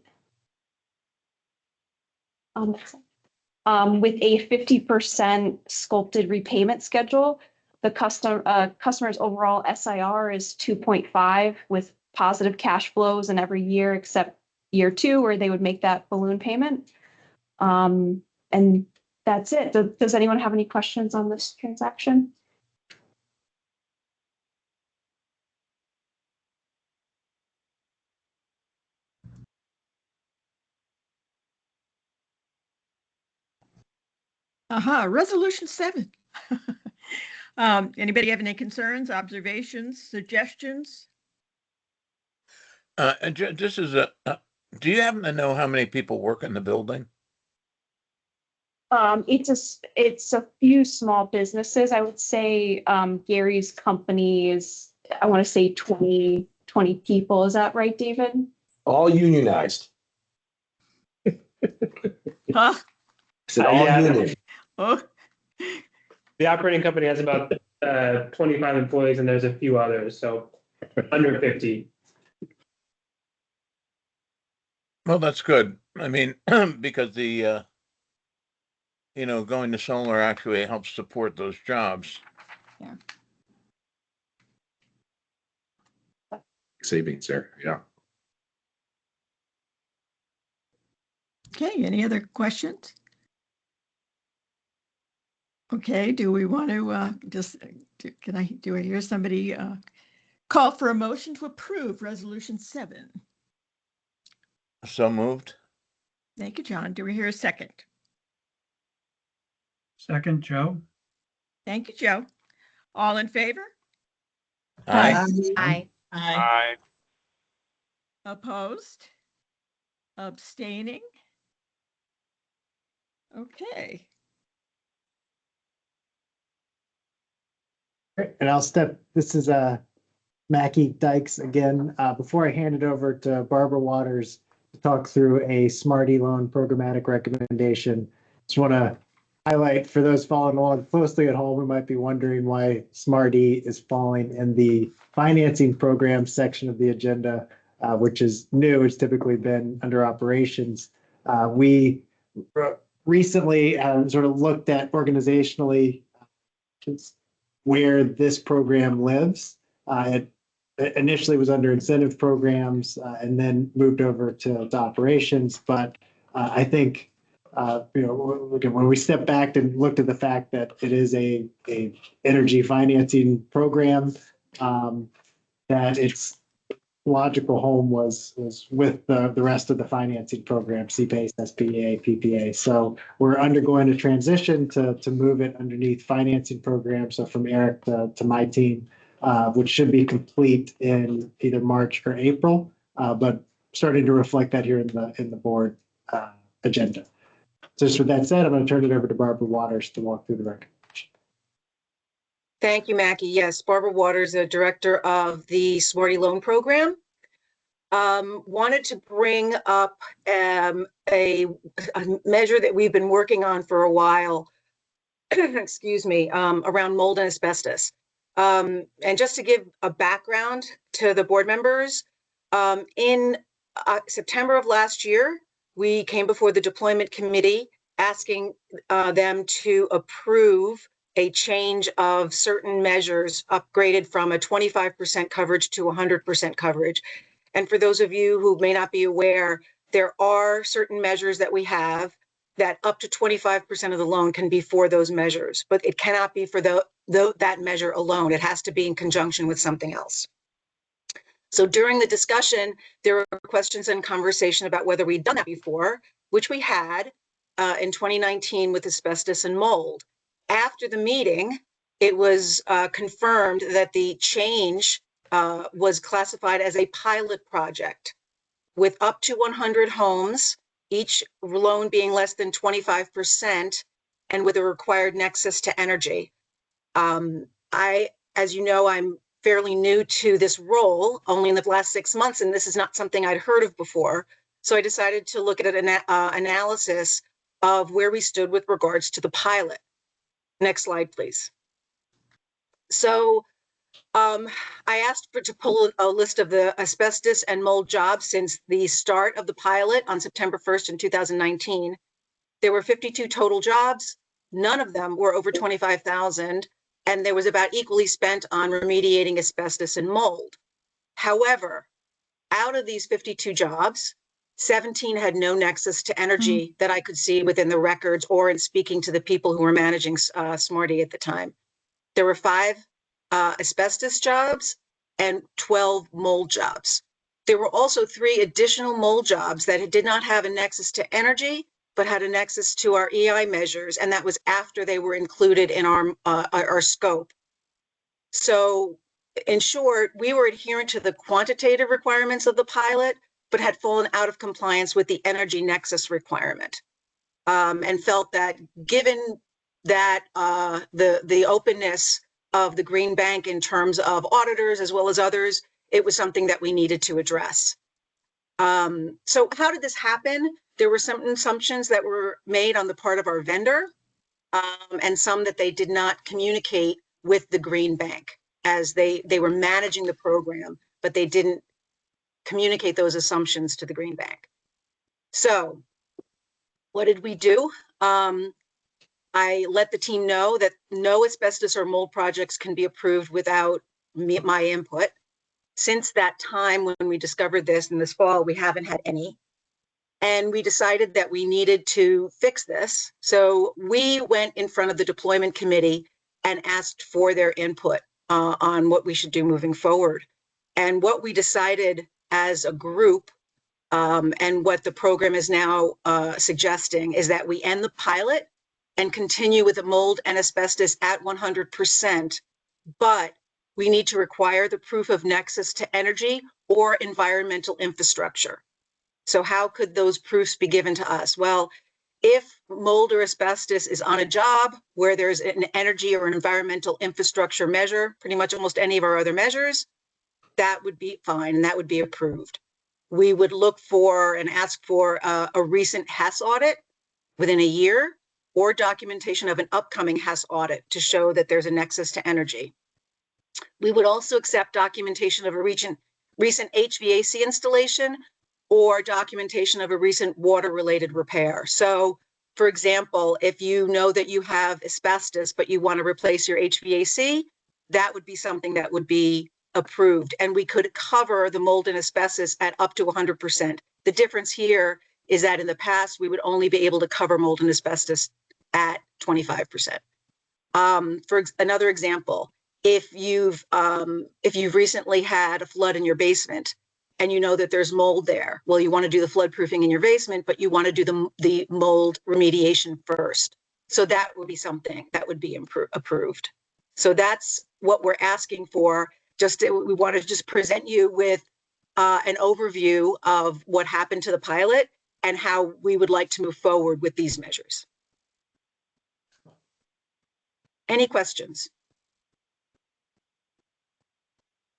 with a 50% sculpted repayment schedule. The customer's overall SIR is 2.5 with positive cash flows in every year except year 2 where they would make that balloon payment. And that's it. Does anyone have any questions on this transaction? Resolution 7. Anybody have any concerns, observations, suggestions? This is a, do you happen to know how many people work in the building? It's a few small businesses. I would say Gary's company is, I want to say 20 people. Is that right, David? All unionized. Huh? Said all Yeah. union. Oh, The operating company has about 25 employees and there's a few others, so under 50. Well, that's good. I mean, because the, going to solar actually helps support those jobs. Savings there, yeah. okay, any other questions? Okay, do we want to do I hear somebody call for a motion to approve Resolution 7? So moved. Thank you, John. Do we hear a second? Second, Joe. Thank you, Joe. All in favor? Aye. Aye. Aye. Opposed? Abstaining? Okay. And this is Mackie Dykes again. Before I hand it over to Barbara Waters to talk through a Smarty loan programmatic recommendation, just want to highlight for those following along closely at home who might be wondering why Smarty is falling in the financing program section of the agenda, which is new. It's typically been under operations. We recently sort of looked at organizationally where this program lives. It initially was under incentive programs and then moved over to operations. But I think, when we stepped back and looked at the fact that it is a energy financing program, that its logical home was with the rest of the financing program, CPACE, SPA, PPA. So we're undergoing a transition to move it underneath financing program. So from Eric to my team, which should be complete in either March or April, but starting to reflect that here in the board agenda. So just with that said, I'm going to turn it over to Barbara Waters to walk through the recommendation. Thank you, Mackie. Yes, Barbara Waters, the director of the Smarty Loan Program. Wanted to bring up a measure that we've been working on for a while, excuse me, around mold and asbestos. And just to give a background to the board members, in September of last year, we came before the deployment committee asking them to approve a change of certain measures upgraded from a 25% coverage to 100% coverage. And for those of you who may not be aware, there are certain measures that we have that up to 25% of the loan can be for those measures, but it cannot be for that measure alone. It has to be in conjunction with something else. So during the discussion, there were questions and conversation about whether we'd done that before, which we had in 2019 with asbestos and mold. After the meeting, it was confirmed that the change was classified as a pilot project with up to 100 homes, each loan being less than 25% and with a required nexus to energy. As you know, I'm fairly new to this role, only in the last 6 months, and this is not something I'd heard of before. So I decided to look at an analysis of where we stood with regards to the pilot. Next slide, please. So I asked to pull a list of the asbestos and mold jobs since the start of the pilot on September 1st in 2019. There were 52 total jobs. None of them were over 25,000, and there was about equally spent on remediating asbestos and mold. However, out of these 52 jobs, 17 had no nexus to energy that I could see within the records or in speaking to the people who were managing Smarty at the time. There were 5 asbestos jobs and 12 mold jobs. There were also 3 additional mold jobs that did not have a nexus to energy, but had a nexus to our EI measures, and that was after they were included in our scope. So in short, we were adherent to the quantitative requirements of the pilot, but had fallen out of compliance with the energy nexus requirement, and felt that given that the openness of the Green Bank in terms of auditors as well as others, it was something that we needed to address. So how did this happen? There were some assumptions that were made on the part of our vendor, and some that they did not communicate with the Green Bank as they were managing the program, but they didn't communicate those assumptions to the Green Bank. So what did we do? I let the team know that no asbestos or mold projects can be approved without my input. Since that time when we discovered this in this fall, we haven't had any. And we decided that we needed to fix this. So we went in front of the deployment committee and asked for their input on what we should do moving forward. And what we decided as a group, and what the program is now suggesting, is that we end the pilot and continue with the mold and asbestos at 100%, but we need to require the proof of nexus to energy or environmental infrastructure. So how could those proofs be given to us? Well, if mold or asbestos is on a job where there's an energy or environmental infrastructure measure, pretty much almost any of our other measures, that would be fine and that would be approved. We would look for and ask for a recent HES audit within a year, or documentation of an upcoming HES audit to show that there's a nexus to energy. We would also accept documentation of a recent HVAC installation or documentation of a recent water-related repair. So, for example, if you know that you have asbestos, but you want to replace your HVAC, that would be something that would be approved. And we could cover the mold and asbestos at up to 100%. The difference here is that in the past, we would only be able to cover mold and asbestos at 25%. For another example, if you've recently had a flood in your basement and you know that there's mold there, well, you want to do the flood proofing in your basement, but you want to do the mold remediation first. So that would be something that would be approved. So that's what we're asking for. We want to just present you with an overview of what happened to the pilot and how we would like to move forward with these measures. Any questions?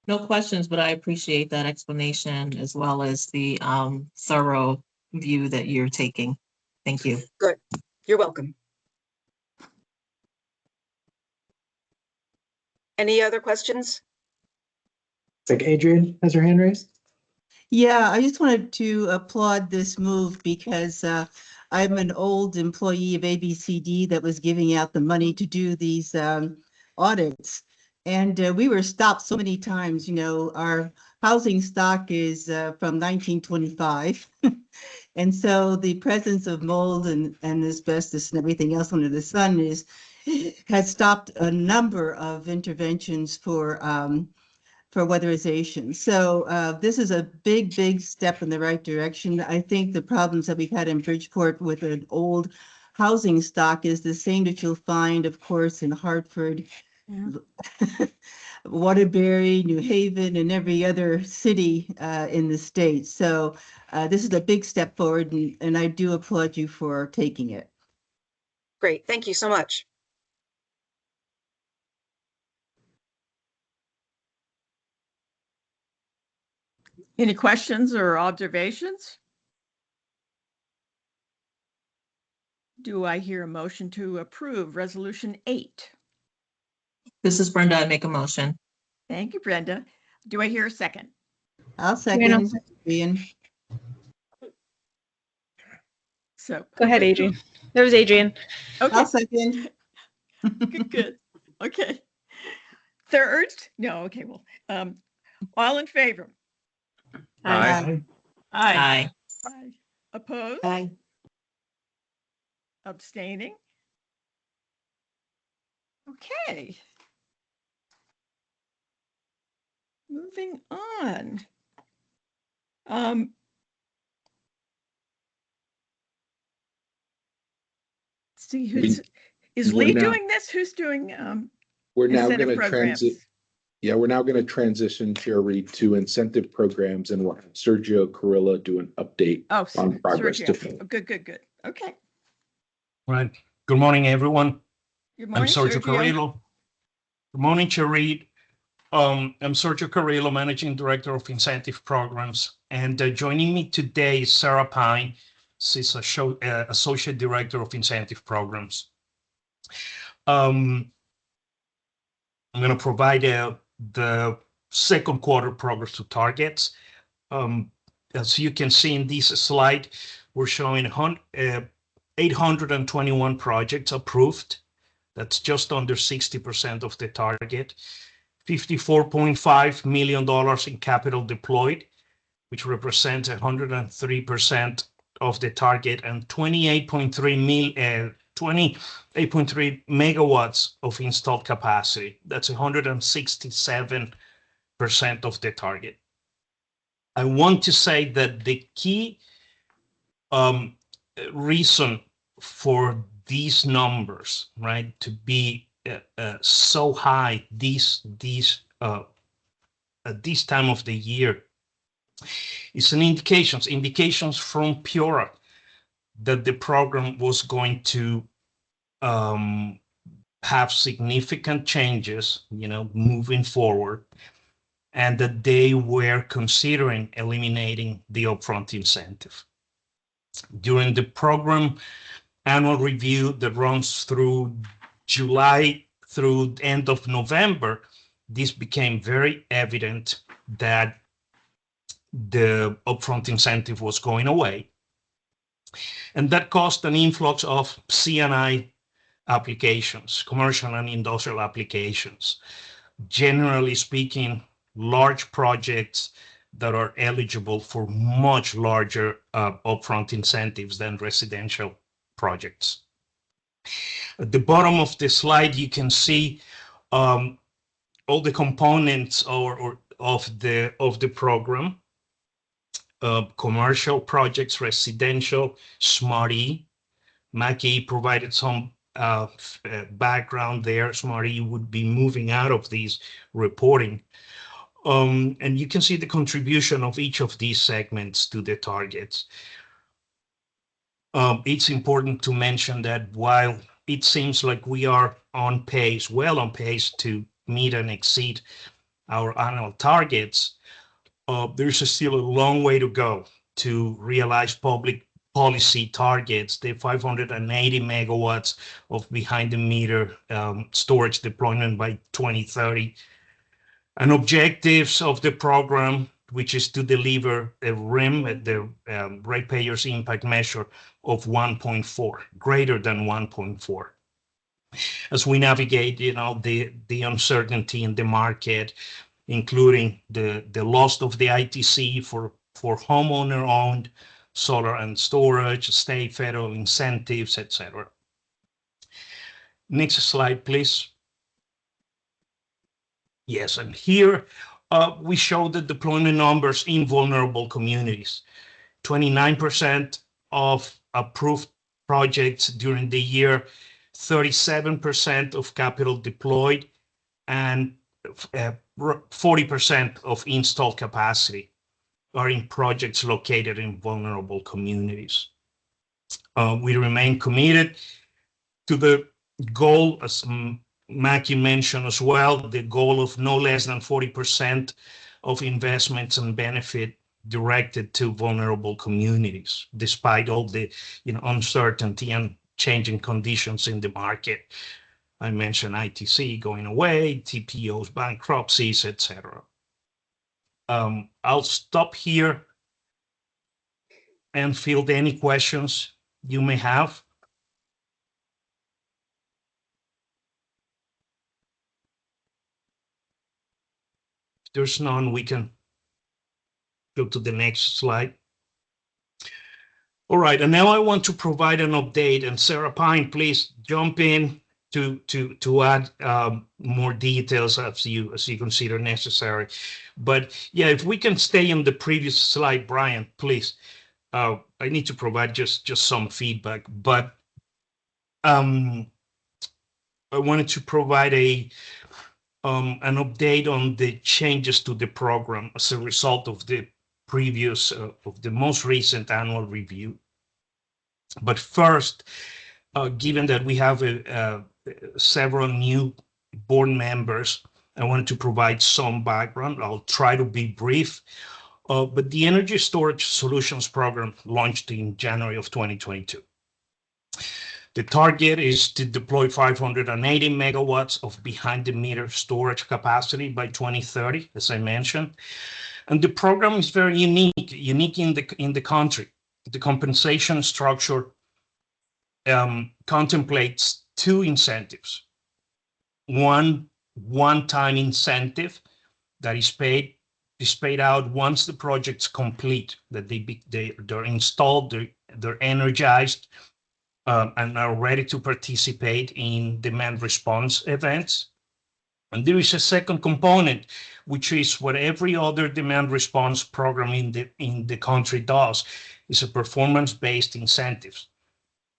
No questions, but I appreciate that explanation as well as the thorough view that you're taking. Thank you. Good. You're welcome. Any other questions? It's like Adrian has her hand raised. Yeah, I just wanted to applaud this move because I'm an old employee of ABCD that was giving out the money to do these audits. And we were stopped so many times. You know, our housing stock is from 1925. And so the presence of mold and asbestos and everything else under the sun has stopped a number of interventions for weatherization. So this is a big, big step in the right direction. I think the problems that we've had in Bridgeport with an old housing stock is the same that you'll find, of course, in Hartford, Waterbury, New Haven, and every other city in the state. So this is a big step forward, and I do applaud you for taking it. Great. Thank you so much. Any questions or observations? Do I hear a motion to approve Resolution 8? This is Brenda. I make a motion. Thank you, Brenda. Do I hear a second? I'll second. Ian. So Go ahead, Adrian. That was Adrian. Okay, I'll second. good, good. Okay. Third? No, okay, well, all in favor? Aye. Aye. Aye. Aye. Opposed? Aye. Abstaining? Okay. Moving on. See, is we're Lee now- doing this? Who's doing We're now incentive going to programs? we're now going to transition, Chair Reed, to incentive programs, and we'll have Sergio Carrillo do an update Oh, on progress. Sergio. Oh, good, good, good. Okay. Right. Good morning, everyone. Good I'm morning, Sergio Carrillo. Good morning, Chair Reed. I'm Sergio Carrillo, Managing Director of Incentive Programs. And joining me today is Sarah Pine. She's Associate Director of Incentive Programs. I'm going to provide the second quarter progress to targets. As you can see in this slide, we're showing 821 projects approved. That's just under 60% of the target. $54.5 million in capital deployed, which represents 103% of the target, and 28.3 megawatts of installed capacity. That's 167% of the target. I want to say that the key reason for these numbers, right, to be so high at this time of the year is indications from Pura that the program was going to have significant changes, moving forward, and that they were considering eliminating the upfront incentive. During the program annual review that runs through July through the end of November, this became very evident that the upfront incentive was going away. And that caused an influx of C&I applications, commercial and industrial applications. Generally speaking, large projects that are eligible for much larger upfront incentives than residential projects. At the bottom of the slide, you can see all the components of the program. Commercial projects, residential, SMART-E. Mackie provided some background there. SMART-E would be moving out of these reporting. And you can see the contribution of each of these segments to the targets. It's important to mention that while it seems like we are on pace, well on pace to meet and exceed our annual targets, there's still a long way to go to realize public policy targets, the 580 megawatts of behind-the-meter storage deployment by 2030, and objectives of the program, which is to deliver a RIM, the ratepayers impact measure of 1.4, greater than 1.4. As we navigate, the uncertainty in the market, including the loss of the ITC for homeowner-owned solar and storage, state, federal incentives, etc. Next slide, please. Yes, and here we show the deployment numbers in vulnerable communities. 29% of approved projects during the year, 37% of capital deployed, and 40% of installed capacity are in projects located in vulnerable communities. We remain committed to the goal, as Mackie mentioned as well, the goal of no less than 40% of investments and benefit directed to vulnerable communities, despite all the uncertainty and changing conditions in the market. I mentioned ITC going away, TPOs, bankruptcies, etc. I'll stop here and field any questions you may have. If there's none, we can go to the next slide. All right, and now I want to provide an update, and Sarah Pine, please jump in to add more details as you consider necessary. But yeah, if we can stay on the previous slide, Brian, please. I need to provide just some feedback, but I wanted to provide an update on the changes to the program as a result of the previous of the most recent annual review. But first, given that we have several new board members, I wanted to provide some background. I'll try to be brief. But the Energy Storage Solutions Program launched in January of 2022. The target is to deploy 580 megawatts of behind-the-meter storage capacity by 2030, as I mentioned. And the program is very unique in the country. The compensation structure contemplates two incentives. One-time incentive that is paid out once the project's complete, that they're installed, they're energized, and are ready to participate in demand response events. And there is a second component, which is what every other demand response program in the country does, is a performance-based incentives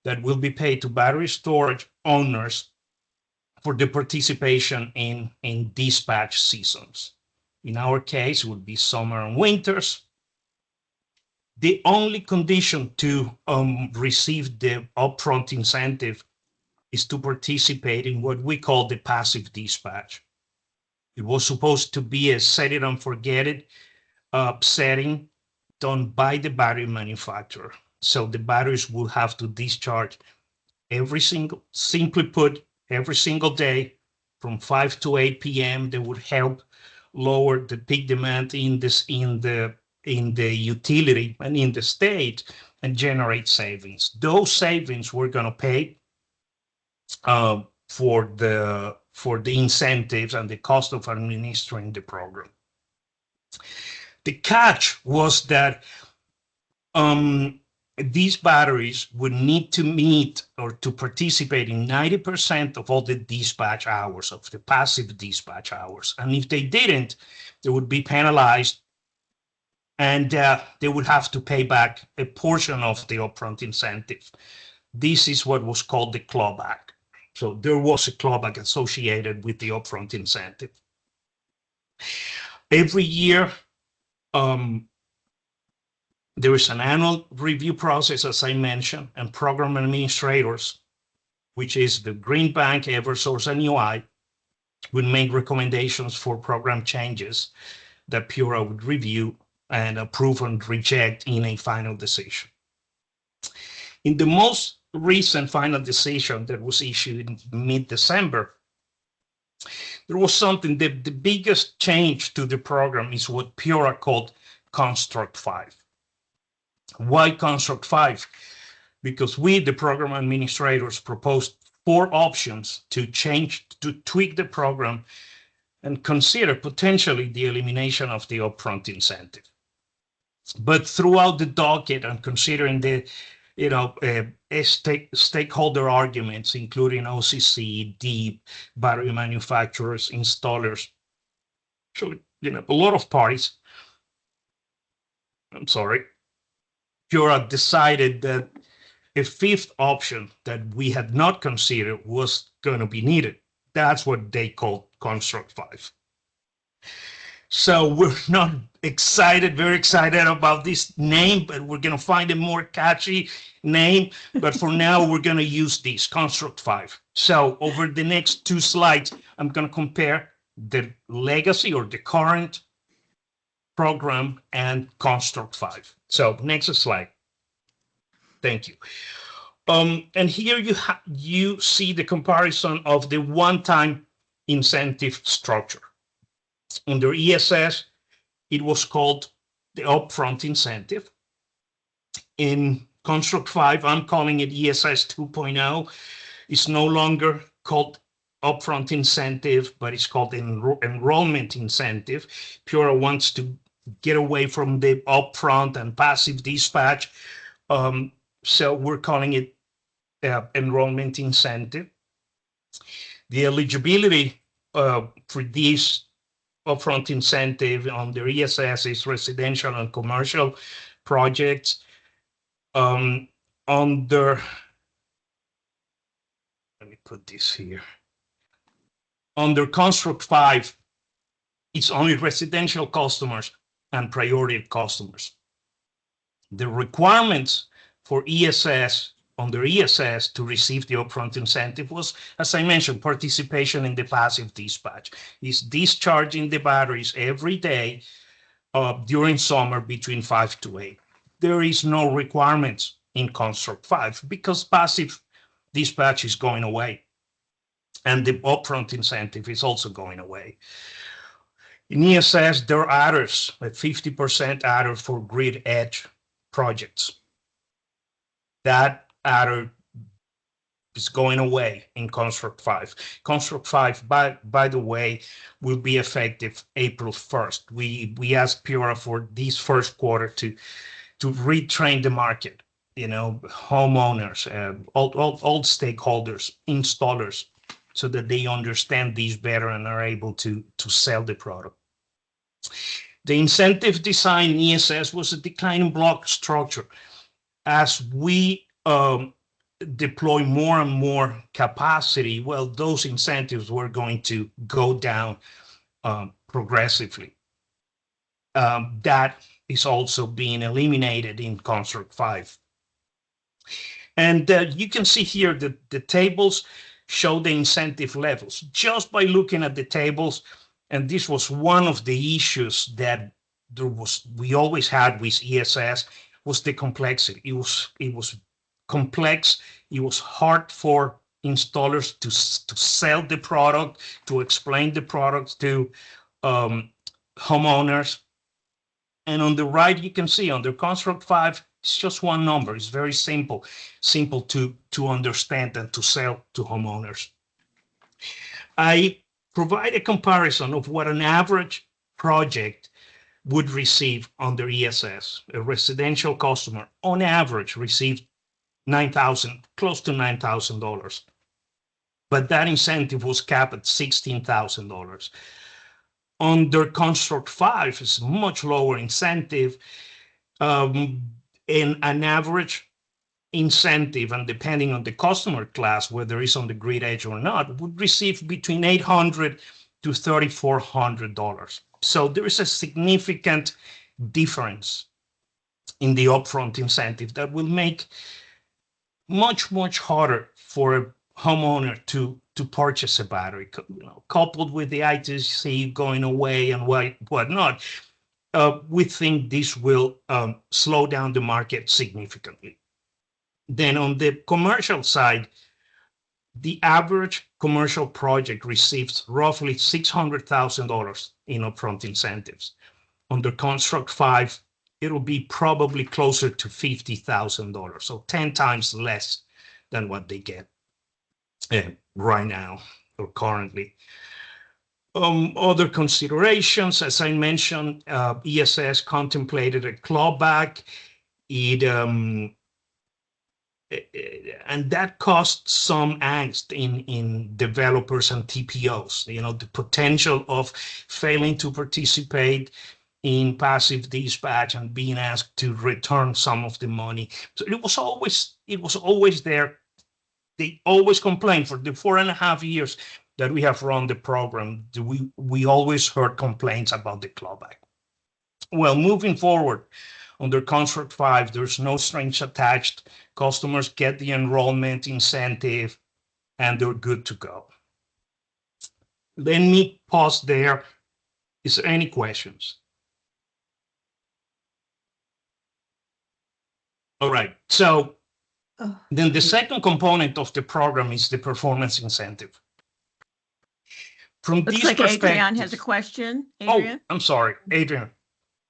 that will be paid to battery storage owners for the participation in dispatch seasons. In our case, it would be summer and winters. The only condition to receive the upfront incentive is to participate in what we call the passive dispatch. It was supposed to be a set it and forget it setting done by the battery manufacturer. So the batteries will have to discharge simply put, every single day from 5 to 8 p.m. They would help lower the peak demand in the utility and in the state and generate savings. Those savings we're going to pay for the incentives and the cost of administering the program. The catch was that these batteries would need to meet or to participate in 90% of all the dispatch hours, of the passive dispatch hours. And if they didn't, they would be penalized, and they would have to pay back a portion of the upfront incentive. This is what was called the clawback. So there was a clawback associated with the upfront incentive. Every year, there is an annual review process, as I mentioned, and program administrators, which is the Green Bank, Eversource, and UI, would make recommendations for program changes that PURA would review and approve and reject in a final decision. In the most recent final decision that was issued in mid-December, there was something, the biggest change to the program is what PURA called Construct 5. Why Construct 5? Because we, the program administrators, proposed 4 options to tweak the program and consider potentially the elimination of the upfront incentive. But throughout the docket and considering the stakeholder arguments, including OCC, DEEP, battery manufacturers, installers, so a lot of parties, PURA decided that a 5th option that we had not considered was going to be needed. That's what they called Construct 5. So we're not very excited about this name, but we're going to find a more catchy name. But for now, we're going to use this, Construct 5. So over the next 2 slides, I'm going to compare the legacy or the current program and Construct 5. So next slide. Thank you. And here you see the comparison of the one-time incentive structure. Under ESS, it was called the upfront incentive. In Construct 5, I'm calling it ESS 2.0. It's no longer called upfront incentive, but it's called enrollment incentive. Pura wants to get away from the upfront and passive dispatch. So we're calling it enrollment incentive. The eligibility for this upfront incentive under ESS is residential and commercial projects. Let me put this here. Under Construct 5, it's only residential customers and priority customers. The requirements for ESS, under ESS, to receive the upfront incentive was, as I mentioned, participation in the passive dispatch. Is discharging the batteries every day during summer between 5 to 8. There is no requirements in Construct 5 because passive dispatch is going away. And the upfront incentive is also going away. In ESS, there are adders, a 50% adder for grid edge projects. That adder is going away in Construct 5. Construct 5, by the way, will be effective April 1st. We asked Pura for this first quarter to retrain the market, homeowners, all stakeholders, installers, so that they understand these better and are able to sell the product. The incentive design in ESS was a declining block structure. As we deploy more and more capacity, well, those incentives were going to go down progressively. That is also being eliminated in Construct 5. And you can see here that the tables show the incentive levels just by looking at the tables. And this was one of the issues that we always had with ESS, was the complexity. It was complex. It was hard for installers to sell the product, to explain the product to homeowners. And on the right, you can see under Construct 5, it's just one number. It's very simple to understand and to sell to homeowners. I provide a comparison of what an average project would receive under ESS. A residential customer, on average, received close to $9,000. But that incentive was capped at $16,000. Under Construct 5, it's much lower incentive. In an average incentive, and depending on the customer class, whether it's on the grid edge or not, would receive between $800 to $3,400. So there is a significant difference in the upfront incentive that will make much, much harder for a homeowner to purchase a battery, coupled with the ITC going away and whatnot. We think this will slow down the market significantly. Then on the commercial side, the average commercial project receives roughly $600,000 in upfront incentives. Under Construct 5, it'll be probably closer to $50,000, so 10 times less than what they get right now or currently. Other considerations, as I mentioned, ESS contemplated a clawback. And that caused some angst in developers and TPOs. The potential of failing to participate in passive dispatch and being asked to return some of the money. So it was always there. They always complained for the 4.5 years that we have run the program. We always heard complaints about the clawback. Well, moving forward, under Construct 5, there's no strings attached. Customers get the enrollment incentive, and they're good to go. Let me pause there. Is there any questions? All right. So then the second component of the program is the performance incentive. From Looks this like Adrian perspective- has a question. Adrian? Oh, I'm sorry, Adrian.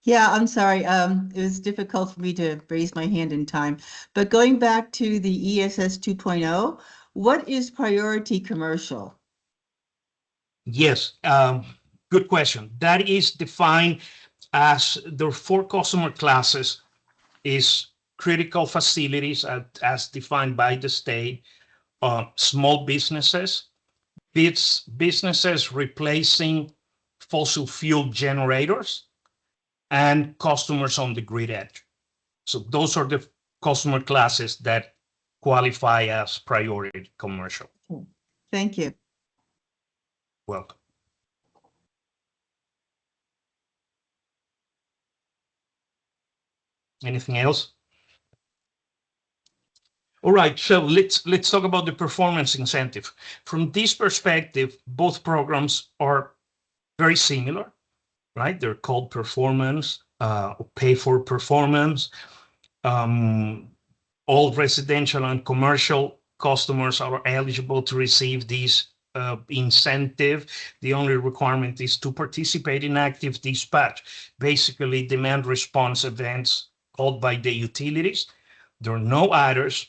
Yeah, I'm sorry. It was difficult for me to raise my hand in time. But going back to the ESS 2.0, what is priority commercial? Yes, good question. That is defined as the 4 customer classes is critical facilities as defined by the state, small businesses, businesses replacing fossil fuel generators, and customers on the grid edge. So those are the customer classes that qualify as priority commercial. Thank you. Welcome. Anything else? All right, so let's talk about the performance incentive. From this perspective, both programs are very similar, right? They're called performance, pay for performance. All residential and commercial customers are eligible to receive this incentive. The only requirement is to participate in active dispatch, basically demand response events called by the utilities. There are no adders.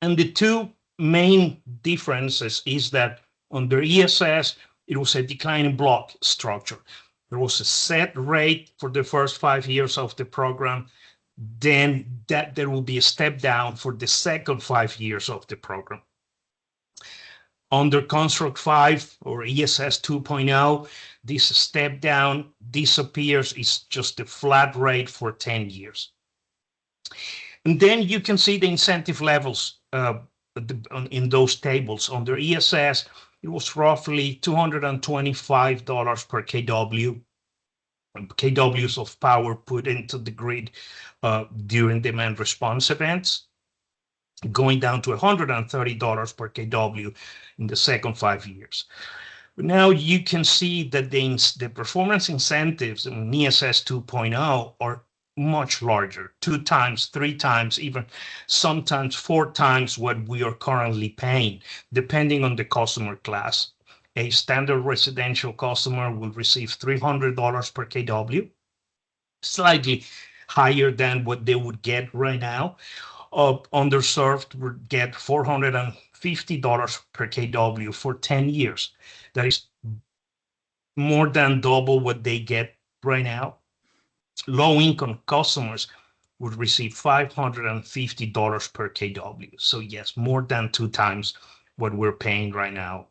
And the two main differences is that under ESS, it was a declining block structure. There was a set rate for the first 5 years of the program, then that there will be a step down for the second 5 years of the program. Under Construct 5 or ESS 2.0, this step down disappears. It's just a flat rate for 10 years. And then you can see the incentive levels in those tables. Under ESS, it was roughly $225 per kW, kWs of power put into the grid during demand response events, going down to $130 per kW in the second 5 years. But now you can see that the performance incentives in ESS 2.0 are much larger, 2 times, 3 times, even sometimes 4 times what we are currently paying, depending on the customer class. A standard residential customer will receive $300 per kW, slightly higher than what they would get right now. Underserved would get $450 per kW for 10 years. That is more than double what they get right now. Low-income customers would receive $550 per kW. So yes, more than 2 times what we're paying right now.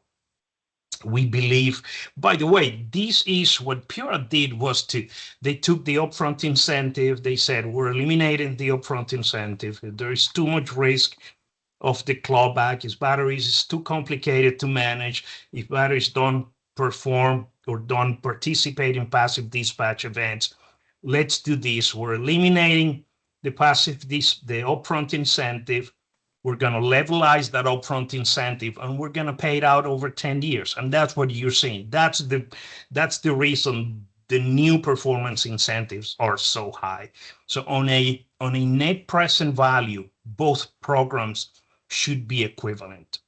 We believe, by the way, this is what Pura did was they took the upfront incentive. They said, we're eliminating the upfront incentive. There is too much risk of the clawback. If batteries is too complicated to manage, if batteries don't perform or don't participate in passive dispatch events, let's do this. We're eliminating the the upfront incentive. We're going to levelize that upfront incentive, and we're going to pay it out over 10 years. And that's what you're seeing. That's the reason the new performance incentives are so high. So on a net present value, both programs should be equivalent.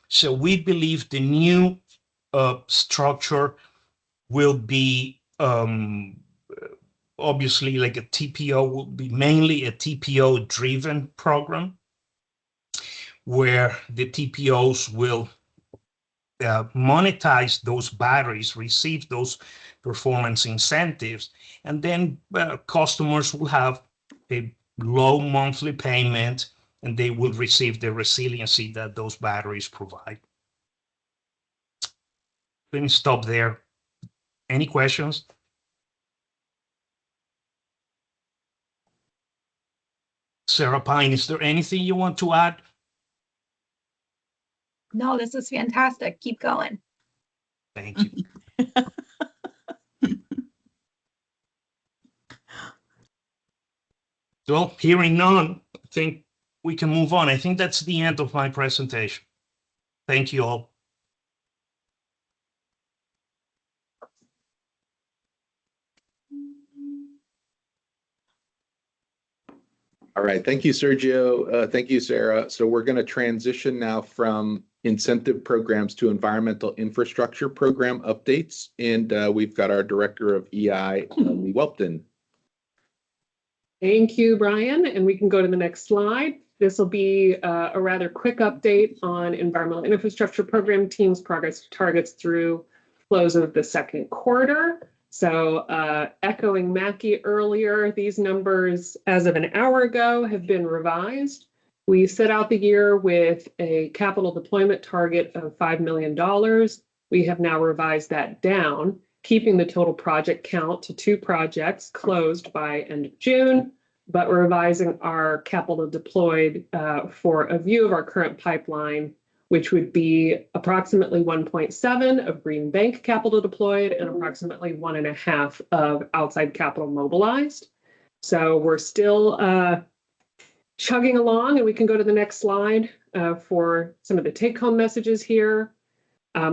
So we believe the new structure will be obviously like a TPO, will be mainly a TPO driven program where the TPOs will monetize those batteries, receive those performance incentives, and then customers will have a low monthly payment and they will receive the resiliency that those batteries provide. Let me stop there. Any questions? Sarah Pine, is there anything you want to add? No, this is fantastic. Keep going. Thank you. Well, hearing none, I think we can move on. I think that's the end of my presentation. Thank you all. All right. Thank you, Sergio. Thank you, Sarah. So we're going to transition now from incentive programs to environmental infrastructure program updates. And we've got our director of EI, Lee Welpton. Thank you, Brian. And we can go to the next slide. This will be a rather quick update on environmental infrastructure program teams progress targets through close of the second quarter. So echoing Mackie earlier, these numbers as of an hour ago have been revised. We set out the year with a capital deployment target of $5 million. We have now revised that down, keeping the total project count to 2 projects closed by end of June, but we're revising our capital deployed for a view of our current pipeline, which would be approximately 1.7 of Green Bank capital deployed and approximately 1.5 of outside capital mobilized. So we're still chugging along, and we can go to the next slide for some of the take-home messages here.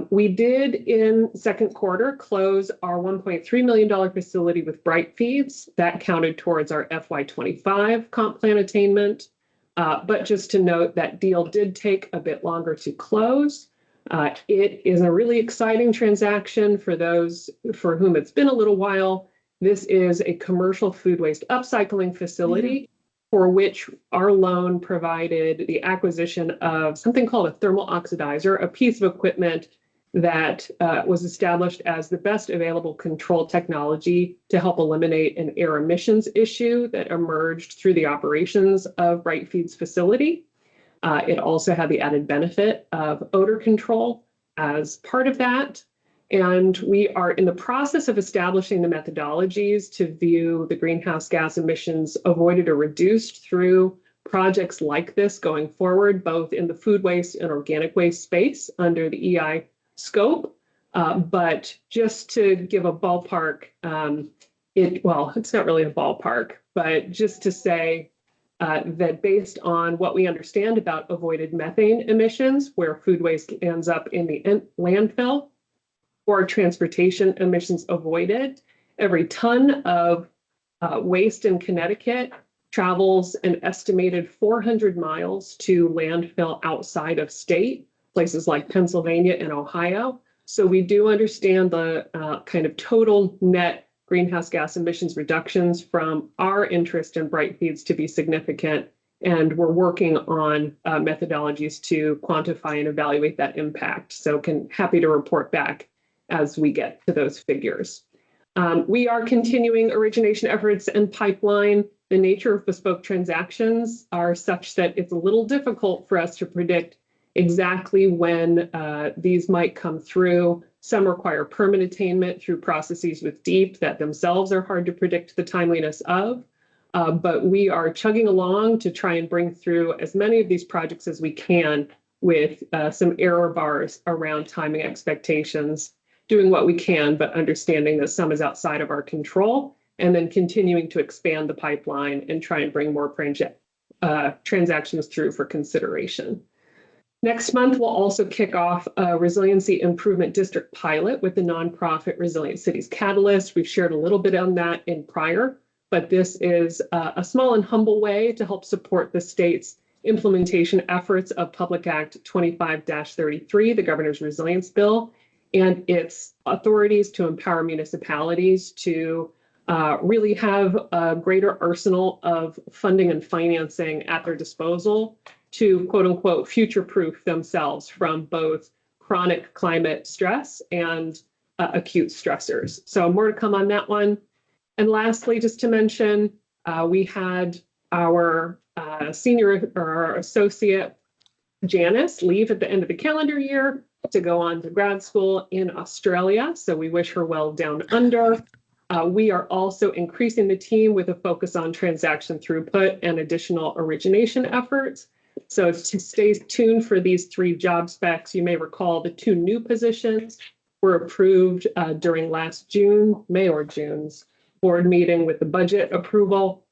We did in second quarter close our $1.3 million facility with Bright Feeds. That counted towards our FY25 comp plan attainment. But just to note, that deal did take a bit longer to close. It is a really exciting transaction for those for whom it's been a little while. This is a commercial food waste upcycling facility for which our loan provided the acquisition of something called a thermal oxidizer, a piece of equipment that was established as the best available control technology to help eliminate an air emissions issue that emerged through the operations of Bright Feeds facility. It also had the added benefit of odor control as part of that. And we are in the process of establishing the methodologies to view the greenhouse gas emissions avoided or reduced through projects like this going forward, both in the food waste and organic waste space under the EI scope. But just to give a ballpark, it's not really a ballpark, but just to say that based on what we understand about avoided methane emissions, where food waste ends up in the landfill, or transportation emissions avoided, every ton of waste in Connecticut travels an estimated 400 miles to landfill outside of state, places like Pennsylvania and Ohio. So we do understand the kind of total net greenhouse gas emissions reductions from our interest in Bright Feeds to be significant. And we're working on methodologies to quantify and evaluate that impact. So happy to report back as we get to those figures. We are continuing origination efforts and pipeline. The nature of bespoke transactions are such that it's a little difficult for us to predict exactly when these might come through. Some require permit attainment through processes with DEEP that themselves are hard to predict the timeliness of. But we are chugging along to try and bring through as many of these projects as we can with some error bars around timing expectations, doing what we can, but understanding that some is outside of our control, and then continuing to expand the pipeline and try and bring more transactions through for consideration. Next month, we'll also kick off a Resiliency Improvement District pilot with the nonprofit Resilient Cities Catalyst. We've shared a little bit on that in prior, but this is a small and humble way to help support the state's implementation efforts of Public Act 25-33, the Governor's Resilience Bill, and its authorities to empower municipalities to really have a greater arsenal of funding and financing at their disposal to quote unquote future-proof themselves from both chronic climate stress and acute stressors. So more to come on that one. And lastly, just to mention, we had our senior or our associate Janice leave at the end of the calendar year to go on to grad school in Australia. So we wish her well down under. We are also increasing the team with a focus on transaction throughput and additional origination efforts. So to stay tuned for these 3 job specs. You may recall the 2 new positions were approved during last May or June's board meeting with the budget approval.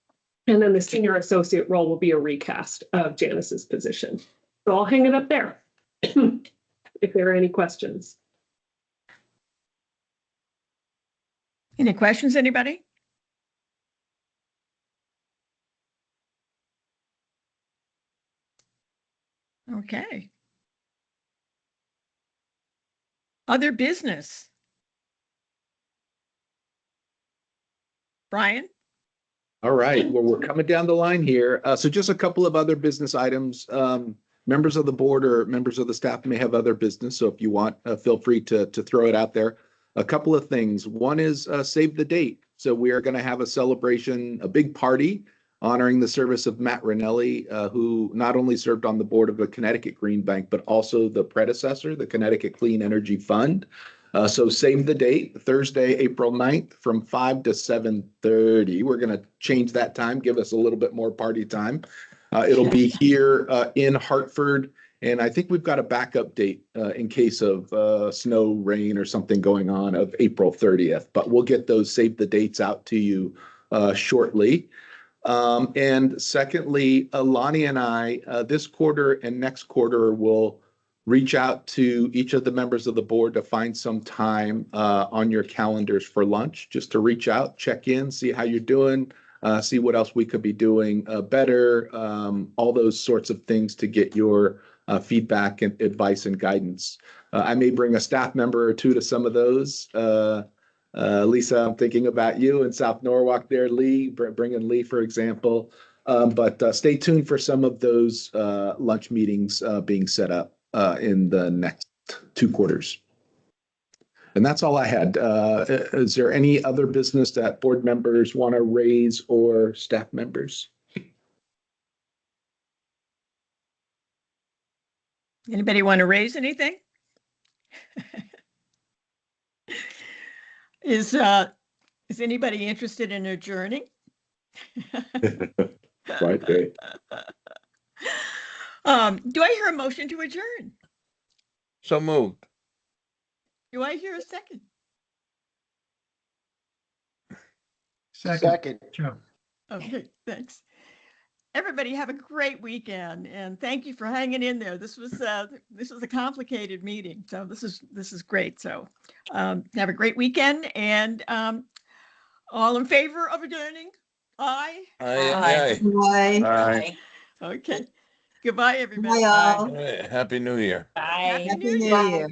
And then the senior associate role will be a recast of Janice's position. So I'll hang it up there if there are any questions. Any questions, anybody? Okay. Other business. Brian? All right, well, we're coming down the line here. So just a couple of other business items. Members of the board or members of the staff may have other business, so if you want, feel free to throw it out there. A couple of things. One is save the date. So we are going to have a celebration, a big party honoring the service of Matt Ranelli, who not only served on the board of the Connecticut Green Bank, but also the predecessor, the Connecticut Clean Energy Fund. So save the date, Thursday, April 9th from 5 to 7:30. We're going to change that time, give us a little bit more party time. It'll be here in Hartford. And I think we've got a backup date in case of snow, rain, or something going on of April 30th. But we'll get those save the dates out to you shortly. And secondly, Lonnie and I, this quarter and next quarter will reach out to each of the members of the board to find some time on your calendars for lunch, just to reach out, check in, see how you're doing, see what else we could be doing better, all those sorts of things to get your feedback and advice and guidance. I may bring a staff member or two to some of those. Lisa, I'm thinking about you in South Norwalk there, Lee, bringing Lee, for example. But stay tuned for some of those lunch meetings being set up in the next 2 quarters. And that's all I had. Is there any other business that board members want to raise or staff members? Anybody want to raise anything? Is anybody interested in adjourning? Right there. Do I hear a motion to adjourn? So moved. Do I hear a second? Second. Okay, thanks. Everybody have a great weekend, and thank you for hanging in there. This was a complicated meeting, so this is great. So have a great weekend, and all in favor of adjourning? Aye. Aye. Bye. Aye. Okay. Goodbye, everybody. Bye, all. Aye. Happy New Year. Bye. Happy New Year.